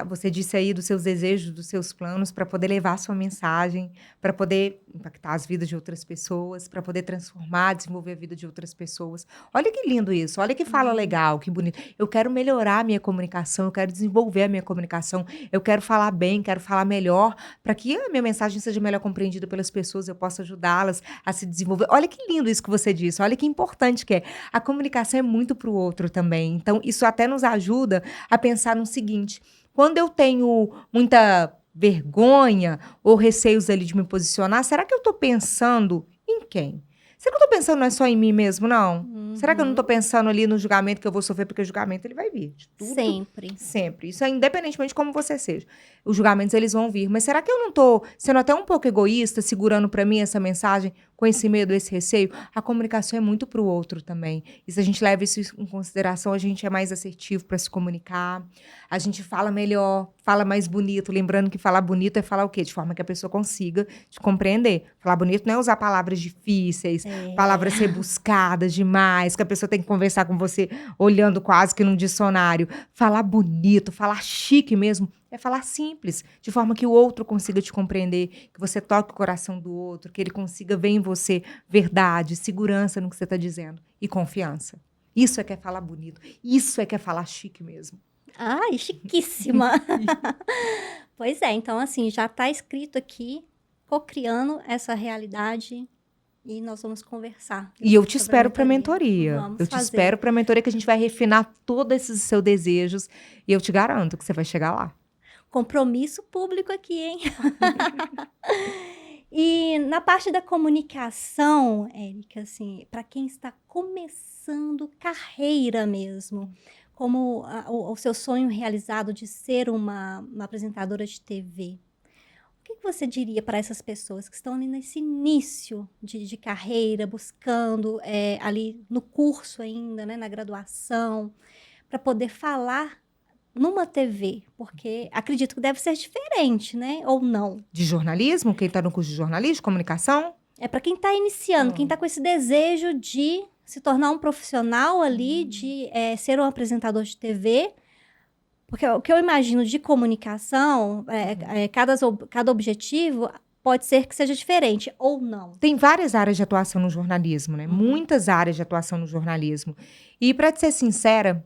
Você disse aí dos seus desejos, dos seus planos, para poder levar a sua mensagem, para poder impactar as vidas de outras pessoas, para poder transformar, desenvolver a vida de outras pessoas. Olha que lindo isso, olha que fala legal, que bonito. Eu quero melhorar a minha comunicação, eu quero desenvolver a minha comunicação, eu quero falar bem, quero falar melhor, para que a minha mensagem seja melhor compreendida pelas pessoas, eu possa ajudá-las a se desenvolver. Olha que lindo isso que você disse, olha que importante que é. A comunicação é muito para o outro também. Então, isso até nos ajuda a pensar no seguinte: quando eu tenho muita vergonha ou receios ali de me posicionar, será que eu estou pensando em quem? Será que eu estou pensando não é só em mim mesmo, não? Será que eu não estou pensando ali no julgamento que eu vou sofrer? Porque o julgamento ele vai vir. De tudo, Sempre. sempre. Isso é independentemente de como você seja. Os julgamentos eles vão vir. Mas será que eu não estou sendo até um pouco egoísta, segurando para mim essa mensagem, com esse medo, esse receio? A comunicação é muito para o outro também. E se a gente leva isso em consideração, a gente é mais assertivo para se comunicar. A gente fala melhor, fala mais bonito. Lembrando que falar bonito é falar o quê? De forma que a pessoa consiga te compreender. Falar bonito não é usar palavras difíceis, palavras rebuscadas demais, que a pessoa tem que conversar com você olhando quase que num dicionário. Falar bonito, falar chique mesmo, é falar simples, de forma que o outro consiga te compreender, que você toque o coração do outro, que ele consiga ver em você verdade, segurança no que você está dizendo e confiança. Isso é que é falar bonito, isso é que é falar chique mesmo. Ai, chiquíssima! Pois é, então assim, já está escrito aqui, cocriando essa realidade e nós vamos conversar E eu te sobre a espero para mentoria. mentoria. Vamos Eu te fazer. espero para mentoria que a gente vai refinar todos esses seus desejos e eu te garanto que você vai chegar lá. Compromisso público aqui, hein? E na parte da comunicação, Érica, assim, para quem está começando carreira mesmo, como o seu sonho realizado de ser uma apresentadora de TV, o que você diria para essas pessoas que estão ali nesse início de carreira, buscando ali no curso ainda, né, na graduação, para poder falar numa TV? Porque acredito que deve ser diferente, né? Ou não? De jornalismo, quem está no curso de jornalismo, de comunicação? É para quem está iniciando, quem está com esse desejo de se tornar um profissional ali, de ser um apresentador de TV. Porque o que eu imagino de comunicação, cada objetivo pode ser que seja diferente, ou não. Tem várias áreas de atuação no jornalismo, né? Muitas áreas de atuação no jornalismo. E, para te ser sincera,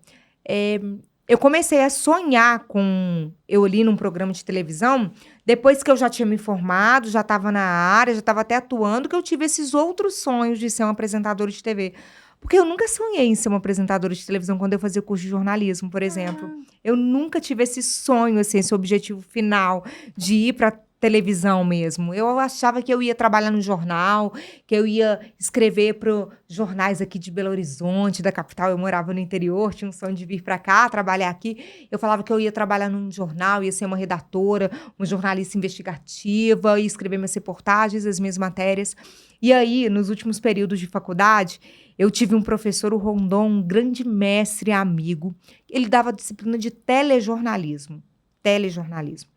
eu comecei a sonhar com eu ali num programa de televisão, depois que eu já tinha me formado, já estava na área, já estava até atuando, que eu tive esses outros sonhos de ser uma apresentadora de TV. Porque eu nunca sonhei em ser uma apresentadora de televisão quando eu fazia o curso de jornalismo, por exemplo. Eu nunca tive esse sonho, assim, esse objetivo final de ir para televisão mesmo. Eu achava que eu ia trabalhar no jornal, que eu ia escrever para jornais aqui de Belo Horizonte, da capital. Eu morava no interior, tinha um sonho de vir para cá, trabalhar aqui. Eu falava que eu ia trabalhar num jornal, ia ser uma redatora, uma jornalista investigativa, ia escrever minhas reportagens, as minhas matérias. E aí, nos últimos períodos de faculdade, eu tive um professor, o Rondon, um grande mestre e amigo. Ele dava disciplina de telejornalismo. Telejornalismo.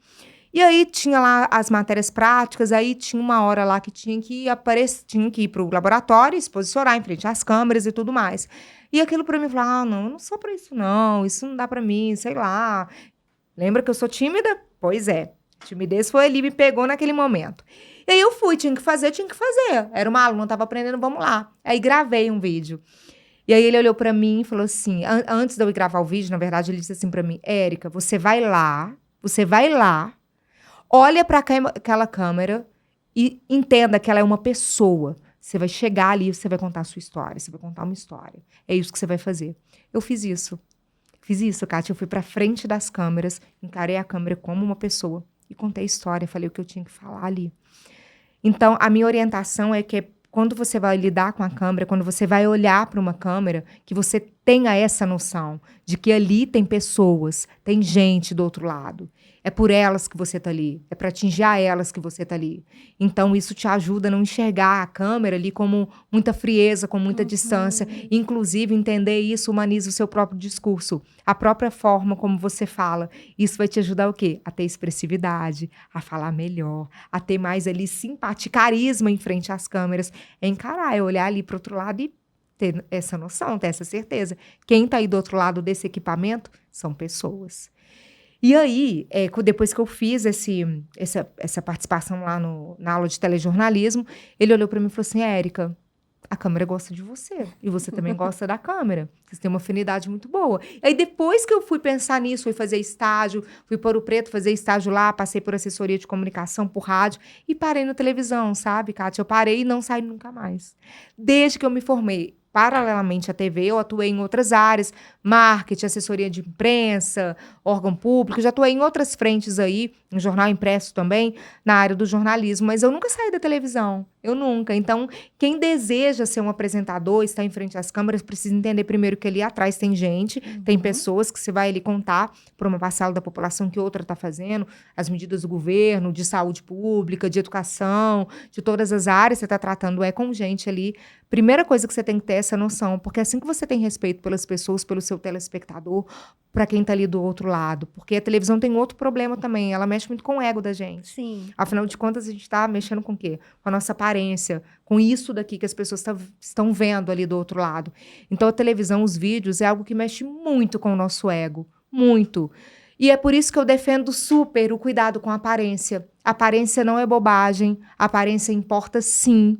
E aí tinha lá as matérias práticas, aí tinha uma hora lá que tinha que ir para o laboratório, se posicionar em frente às câmeras e tudo mais. E aquilo para mim, falar, não, eu não sou para isso não dá para mim, sei lá. Lembra que eu sou tímida? Pois é, timidez foi ali, me pegou naquele momento. E aí eu fui, tinha que fazer. Era uma aluna, estava aprendendo, vamos lá. Aí gravei um vídeo. E aí ele olhou para mim e falou assim, antes de eu ir gravar o vídeo, na verdade, ele disse assim para mim, Érica, você vai lá, olha para aquela câmera e entenda que ela é uma pessoa. Você vai chegar ali, você vai contar a sua história, você vai contar uma história. É isso que você vai fazer. Eu fiz isso. Kátia. Eu fui para frente das câmeras, encarei a câmera como uma pessoa e contei a história, falei o que eu tinha que falar ali. Então, a minha orientação é que quando você vai lidar com a câmera, quando você vai olhar para uma câmera, que você tenha essa noção de que ali tem pessoas, tem gente do outro lado. É por elas que você está ali. É para atingir a elas que você está ali. Então, isso te ajuda a não enxergar a câmera ali como muita frieza, com muita distância. Inclusive, entender isso humaniza o seu próprio discurso. A própria forma como você fala. Isso vai te ajudar o quê? A ter expressividade, a falar melhor, a ter mais ali simpatia, carisma em frente às câmeras. É encarar, é olhar ali para o outro lado e ter essa noção, ter essa certeza. Quem está aí do outro lado desse equipamento são pessoas. E aí, depois que eu fiz essa participação lá na aula de telejornalismo, ele olhou para mim e falou assim, Érica, a câmera gosta de você. E você também gosta da câmera. Vocês têm uma afinidade muito boa. E aí, depois que eu fui pensar nisso, fui fazer estágio, fui para Ouro Preto fazer estágio lá, passei por assessoria de comunicação, por rádio, e parei na televisão, sabe, Kátia? Eu parei e não saí nunca mais. Desde que eu me formei. Paralelamente à TV, eu atuei em outras áreas, marketing, assessoria de imprensa, órgão público, já atuei em outras frentes aí, em jornal impresso também, na área do jornalismo, mas eu nunca saí da televisão, eu nunca. Então, quem deseja ser um apresentador, estar em frente às câmeras, precisa entender primeiro que ali atrás tem gente, tem pessoas que você vai ali contar para uma parcela da população que outra está fazendo, as medidas do governo, de saúde pública, de educação, de todas as áreas, você está tratando com gente ali. Primeira coisa que você tem que ter é essa noção, porque assim que você tem respeito pelas pessoas, pelo seu telespectador, para quem está ali do outro lado, porque a televisão tem outro problema também, ela mexe muito com o ego da gente. Sim. Afinal de contas, a gente está mexendo com o quê? Com a nossa aparência, com isso daqui que as pessoas estão vendo ali do outro lado. Então, a televisão, os vídeos, é algo que mexe muito com o nosso ego, muito. E é por isso que eu defendo super o cuidado com a aparência. A aparência não é bobagem, a aparência importa sim.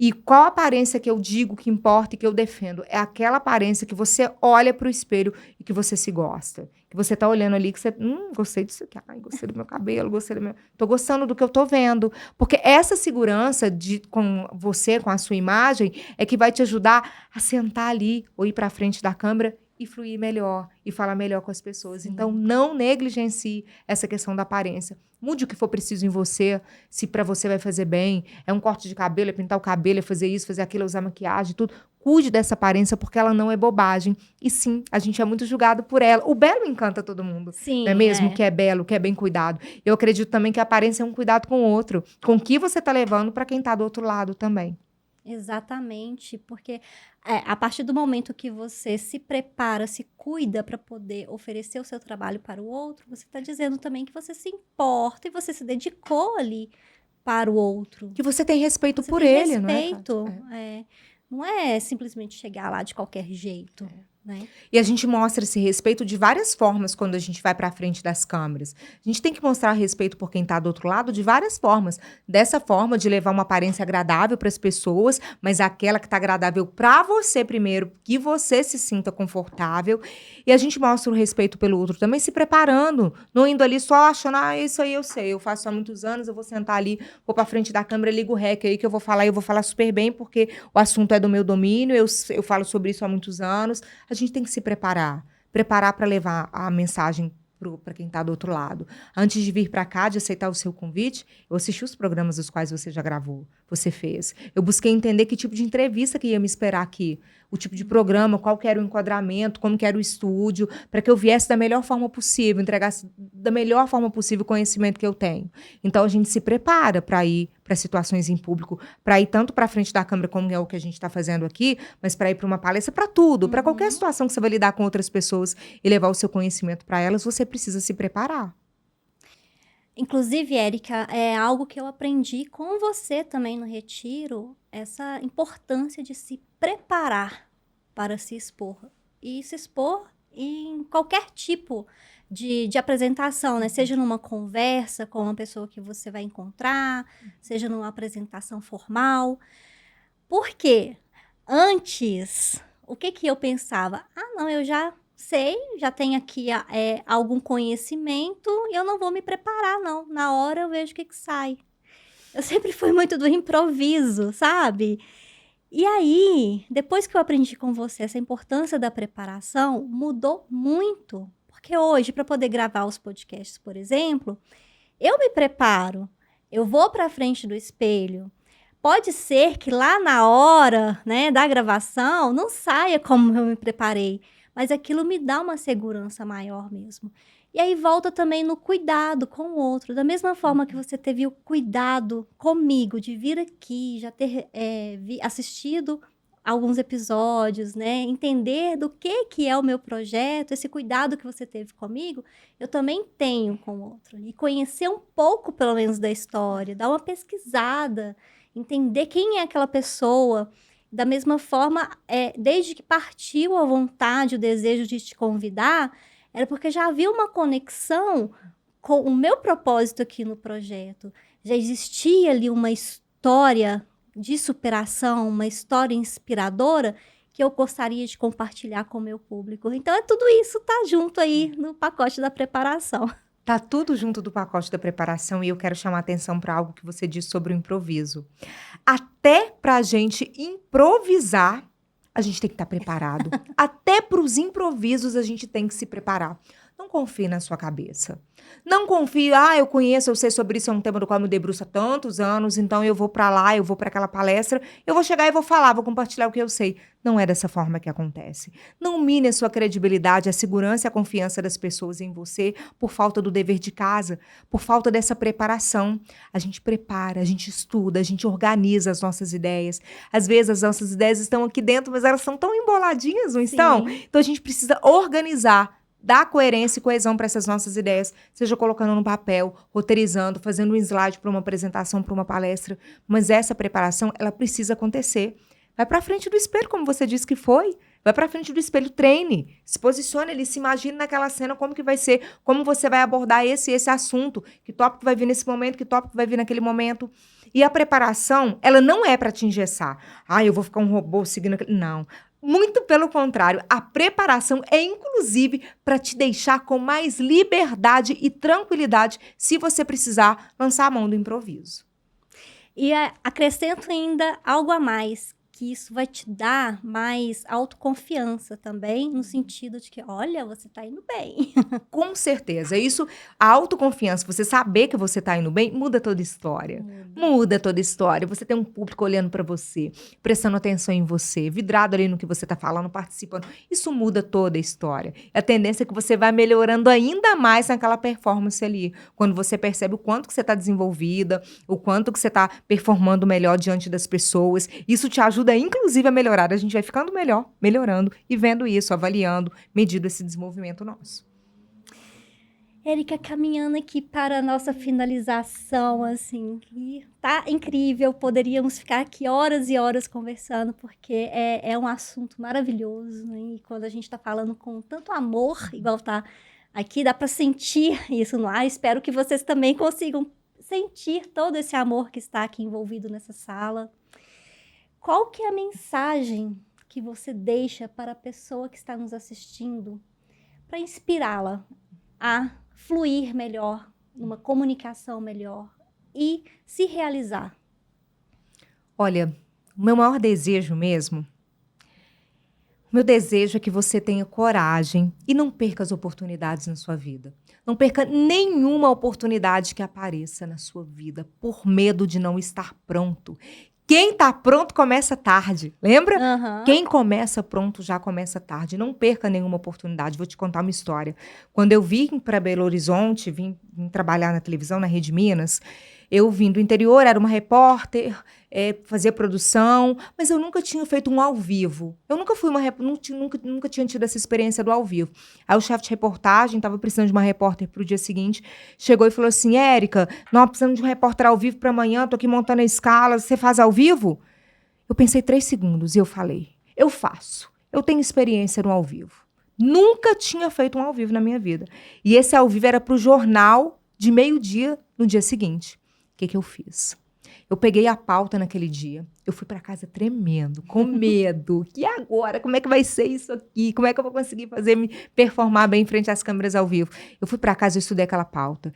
E qual aparência que eu digo que importa e que eu defendo? É aquela aparência que você olha para o espelho e que você se gosta. Que você tá olhando ali, que você, gostei disso aqui, ai, gostei do meu cabelo, gostei do meu... Tô gostando do que eu tô vendo. Porque essa segurança com você, com a sua imagem, é que vai te ajudar a sentar ali ou ir para frente da câmera e fluir melhor, e falar melhor com as pessoas. Sim. Então, não negligencie essa questão da aparência. Mude o que for preciso em você, se para você vai fazer bem. É um corte de cabelo, é pintar o cabelo, é fazer isso, fazer aquilo, é usar maquiagem, tudo. Cuide dessa aparência, porque ela não é bobagem. E sim, a gente é muito julgado por ela. O belo encanta todo mundo. Sim, não é mesmo? Que é belo, que é bem cuidado. Eu acredito também que a aparência é um cuidado com o outro. Com o que você tá levando para quem tá do outro lado também. Exatamente, porque a partir do momento que você se prepara, se cuida para poder oferecer o seu trabalho para o outro, você está dizendo também que você se importa e você se dedicou ali para o outro. Que você tem respeito Você por tem ele, respeito, não é? Não é simplesmente chegar lá de qualquer jeito, né? E a gente mostra esse respeito de várias formas quando a gente vai para frente das câmeras. A gente tem que mostrar respeito por quem está do outro lado de várias formas. Dessa forma, de levar uma aparência agradável para as pessoas, mas aquela que está agradável para você primeiro, que você se sinta confortável. E a gente mostra o respeito pelo outro também se preparando, não indo ali só achando, isso aí eu sei, eu faço há muitos anos, eu vou sentar ali, vou para frente da câmera, ligo o rec aí que eu vou falar super bem, porque o assunto é do meu domínio, eu falo sobre isso há muitos anos. A gente tem que se preparar para levar a mensagem para quem está do outro lado. Antes de vir para cá, de aceitar o seu convite, eu assisti os programas dos quais você já gravou, você fez. Eu busquei entender que tipo de entrevista que ia me esperar aqui, o tipo de programa, qual que era o enquadramento, como que era o estúdio, para que eu viesse da melhor forma possível, entregasse da melhor forma possível o conhecimento que eu tenho. Então, a gente se prepara para ir para situações em público, para ir tanto para frente da câmera, como é o que a gente está fazendo aqui, mas para ir para uma palestra, para tudo, para qualquer situação que você vai lidar com outras pessoas e levar o seu conhecimento para elas, você precisa se preparar. Inclusive, Érica, é algo que eu aprendi com você também no retiro, essa importância de se preparar para se expor. E se expor em qualquer tipo de apresentação, né? Seja numa conversa com uma pessoa que você vai encontrar, seja numa apresentação formal. Por quê? Antes, o que eu pensava? Não, eu já sei, já tenho aqui algum conhecimento e eu não vou me preparar, não. Na hora eu vejo o que sai. Eu sempre fui muito do improviso, sabe? E aí, depois que eu aprendi com você essa importância da preparação, mudou muito. Porque hoje, para poder gravar os podcasts, por exemplo, eu me preparo, eu vou para frente do espelho. Pode ser que lá na hora, né, da gravação não saia como eu me preparei, mas aquilo me dá uma segurança maior mesmo. E aí volta também no cuidado com o outro. Da mesma forma que você teve o cuidado comigo de vir aqui, já ter assistido alguns episódios, né, entender do que é o meu projeto, esse cuidado que você teve comigo, eu também tenho com o outro. E conhecer um pouco, pelo menos, da história, dar uma pesquisada, entender quem é aquela pessoa. Da mesma forma, desde que partiu a vontade, o desejo de te convidar, era porque já havia uma conexão com o meu propósito aqui no projeto. Já existia ali uma história de superação, uma história inspiradora que eu gostaria de compartilhar com o meu público. Então, tudo isso tá junto aí no pacote da preparação. Tá tudo junto do pacote da preparação e eu quero chamar a atenção para algo que você disse sobre o improviso. Até para a gente improvisar, a gente tem que estar preparado. Até para os improvisos, a gente tem que se preparar. Não confie na sua cabeça. Não confie, eu conheço, eu sei sobre isso, é um tema do qual me debruço há tantos anos, então eu vou para lá, eu vou para aquela palestra, eu vou chegar e vou falar, vou compartilhar o que eu sei. Não é dessa forma que acontece. Não mine a sua credibilidade, a segurança e a confiança das pessoas em você por falta do dever de casa, por falta dessa preparação. A gente prepara, a gente estuda, a gente organiza as nossas ideias. Às vezes as nossas ideias estão aqui dentro, mas elas são tão emboladinhas, não estão? Então a gente precisa organizar, dar coerência e coesão para essas nossas ideias, seja colocando no papel, roteirizando, fazendo um slide para uma apresentação, para uma palestra. Mas essa preparação, ela precisa acontecer. Vai para frente do espelho, como você disse que foi. Vai pra frente do espelho, treine. Se posicione ali, se imagine naquela cena como que vai ser, como você vai abordar esse assunto, que tópico vai vir nesse momento, que tópico vai vir naquele momento. E a preparação, ela não é para te engessar. Eu vou ficar um robô seguindo aquele... Não. Muito pelo contrário, a preparação é inclusive para te deixar com mais liberdade e tranquilidade se você precisar lançar a mão do improviso. E acrescento ainda algo a mais, que isso vai te dar mais autoconfiança também, no sentido de que, olha, você tá indo bem. Com certeza. Isso, a autoconfiança, você saber que você tá indo bem, muda toda a história. Muda toda a história. Você tem um público olhando para você, prestando atenção em você, vidrado ali no que você tá falando, participando. Isso muda toda a história. A tendência é que você vai melhorando ainda mais naquela performance ali. Quando você percebe o quanto que você tá desenvolvida, o quanto que você tá performando melhor diante das pessoas. Isso te ajuda, inclusive, a melhorar. A gente vai ficando melhor, melhorando e vendo isso, avaliando, medindo esse desenvolvimento nosso. Érica, caminhando aqui para a nossa finalização, assim, e tá incrível, poderíamos ficar aqui horas e horas conversando, porque é um assunto maravilhoso, né? E quando a gente está falando com tanto amor, igual tá aqui, dá para sentir isso no ar. Espero que vocês também consigam sentir todo esse amor que está aqui envolvido nessa sala. Qual que é a mensagem que você deixa para a pessoa que está nos assistindo para inspirá-la a fluir melhor, numa comunicação melhor e se realizar? Olha, o meu maior desejo mesmo, o meu desejo é que você tenha coragem e não perca as oportunidades na sua vida. Não perca nenhuma oportunidade que apareça na sua vida por medo de não estar pronto. Quem tá pronto começa tarde, lembra? Uhum. Quem começa pronto já começa tarde. Não perca nenhuma oportunidade. Vou te contar uma história. Quando eu vim para Belo Horizonte, vim trabalhar na televisão, na Rede Minas, eu vim do interior, era uma repórter, fazia produção, mas eu nunca tinha feito um ao vivo. Eu nunca fui nunca tinha tido essa experiência do ao vivo. Aí o chefe de reportagem estava precisando de uma repórter para o dia seguinte, chegou e falou assim: Érica, nós precisamos de um repórter ao vivo para amanhã, tô aqui montando a escala, você faz ao vivo? Eu pensei 3 segundos e eu falei: eu faço. Eu tenho experiência no ao vivo. Nunca tinha feito um ao vivo na minha vida. E esse ao vivo era para o jornal de meio-dia no dia seguinte. O que eu fiz? Eu peguei a pauta naquele dia, eu fui para casa tremendo, com medo. E agora? Como é que vai ser isso aqui? Como é que eu vou conseguir me performar bem em frente às câmeras ao vivo? Eu fui para casa e estudei aquela pauta.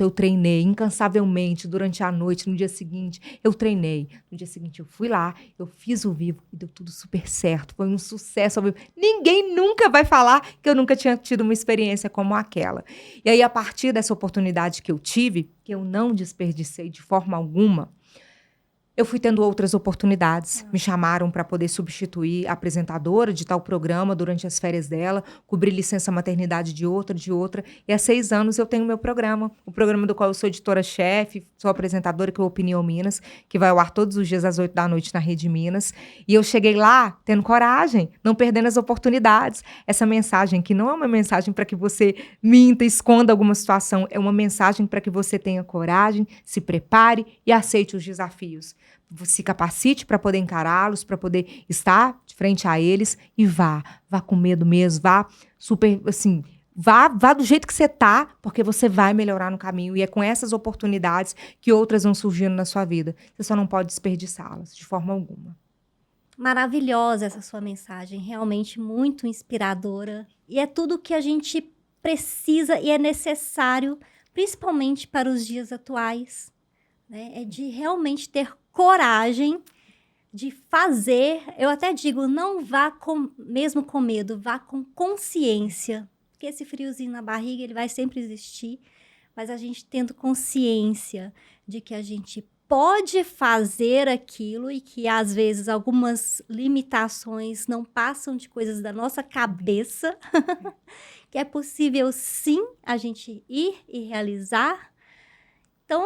Eu treinei incansavelmente durante a noite, no dia seguinte. Eu treinei. No dia seguinte eu fui lá, eu fiz o vivo e deu tudo super certo. Foi um sucesso ao vivo. Ninguém nunca vai falar que eu nunca tinha tido uma experiência como aquela. E aí, a partir dessa oportunidade que eu tive, que eu não desperdicei de forma alguma, eu fui tendo outras oportunidades. Me chamaram para poder substituir a apresentadora de tal programa durante as férias dela, cobrir licença maternidade de outra. E há 6 anos eu tenho meu programa, o programa do qual eu sou editora-chefe, sou apresentadora, que é o Opinião Minas, que vai ao ar todos os dias às 8 da noite na Rede Minas. E eu cheguei lá tendo coragem, não perdendo as oportunidades. Essa mensagem, que não é uma mensagem para que você minta, esconda alguma situação, é uma mensagem para que você tenha coragem, se prepare e aceite os desafios. Se capacite para poder encará-los, para poder estar de frente a eles e vá com medo mesmo, vá super, assim, vá do jeito que você tá, porque você vai melhorar no caminho e é com essas oportunidades que outras vão surgindo na sua vida. Você só não pode desperdiçá-las de forma alguma. Maravilhosa essa sua mensagem, realmente muito inspiradora. E é tudo que a gente precisa e é necessário, principalmente para os dias atuais, né? É de realmente ter coragem de fazer. Eu até digo, não vá mesmo com medo, vá com consciência. Porque esse friozinho na barriga, ele vai sempre existir. Mas a gente tendo consciência de que a gente pode fazer aquilo e que, às vezes, algumas limitações não passam de coisas da nossa cabeça, que é possível, sim, a gente ir e realizar. Então,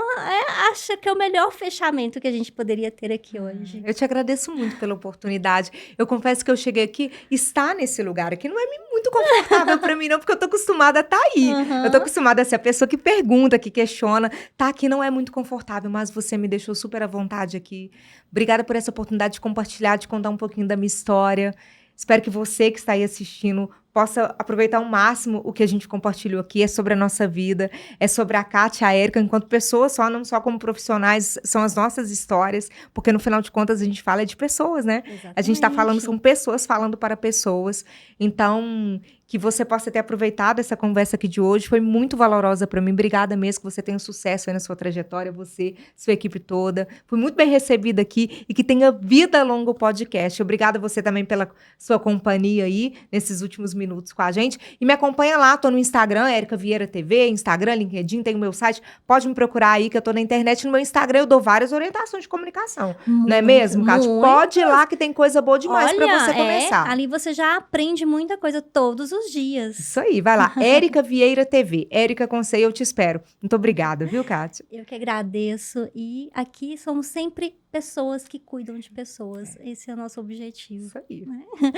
acho que é o melhor fechamento que a gente poderia ter aqui hoje. Eu te agradeço muito pela oportunidade. Eu confesso que eu cheguei aqui, estar nesse lugar aqui não é muito confortável para mim, não, porque eu tô acostumada a estar aí. Uhum. Eu tô acostumada a ser a pessoa que pergunta, que questiona. Tá aqui não é muito confortável, mas você me deixou super à vontade aqui. Obrigada por essa oportunidade de compartilhar, de contar um pouquinho da minha história. Espero que você que está aí assistindo possa aproveitar ao máximo o que a gente compartilhou aqui. É sobre a nossa vida, é sobre a Kátia e a Érica enquanto pessoas só, não só como profissionais, são as nossas histórias, porque no final de contas a gente fala de pessoas, né? Exatamente. A gente está falando, são pessoas falando para pessoas. Então, que você possa ter aproveitado essa conversa aqui de hoje, foi muito valorosa para mim. Obrigada mesmo, que você tenha sucesso aí na sua trajetória, você, sua equipe toda. Fui muito bem recebida aqui e que tenha vida longa o podcast. Obrigada a você também pela sua companhia aí, nesses últimos minutos com a gente. E me acompanha lá, tô no Instagram, Érica Vieira TV, Instagram, LinkedIn, tem o meu site. Pode me procurar aí, que eu tô na internet. No meu Instagram eu dou várias orientações de comunicação. Não é mesmo, Kátia? Pode ir lá que tem coisa boa demais para você começar. Ali você já aprende muita coisa todos os dias. Isso aí, vai lá. Érica Vieira TV. Érica com C, eu te espero. Muito obrigada, viu, Kátia? Eu que agradeço. E aqui somos sempre pessoas que cuidam de pessoas. Esse é o nosso objetivo. Isso aí. Né?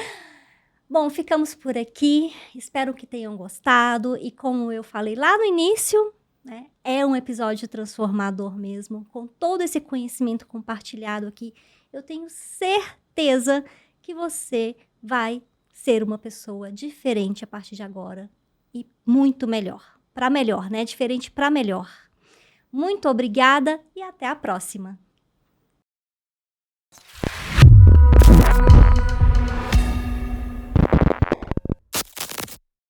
Bom, ficamos por aqui. Espero que tenham gostado. E como eu falei lá no início, né, é um episódio transformador mesmo. Com todo esse conhecimento compartilhado aqui, eu tenho certeza que você vai ser uma pessoa diferente a partir de agora. E muito melhor. Para melhor, né? Diferente para melhor. Muito obrigada e até a próxima.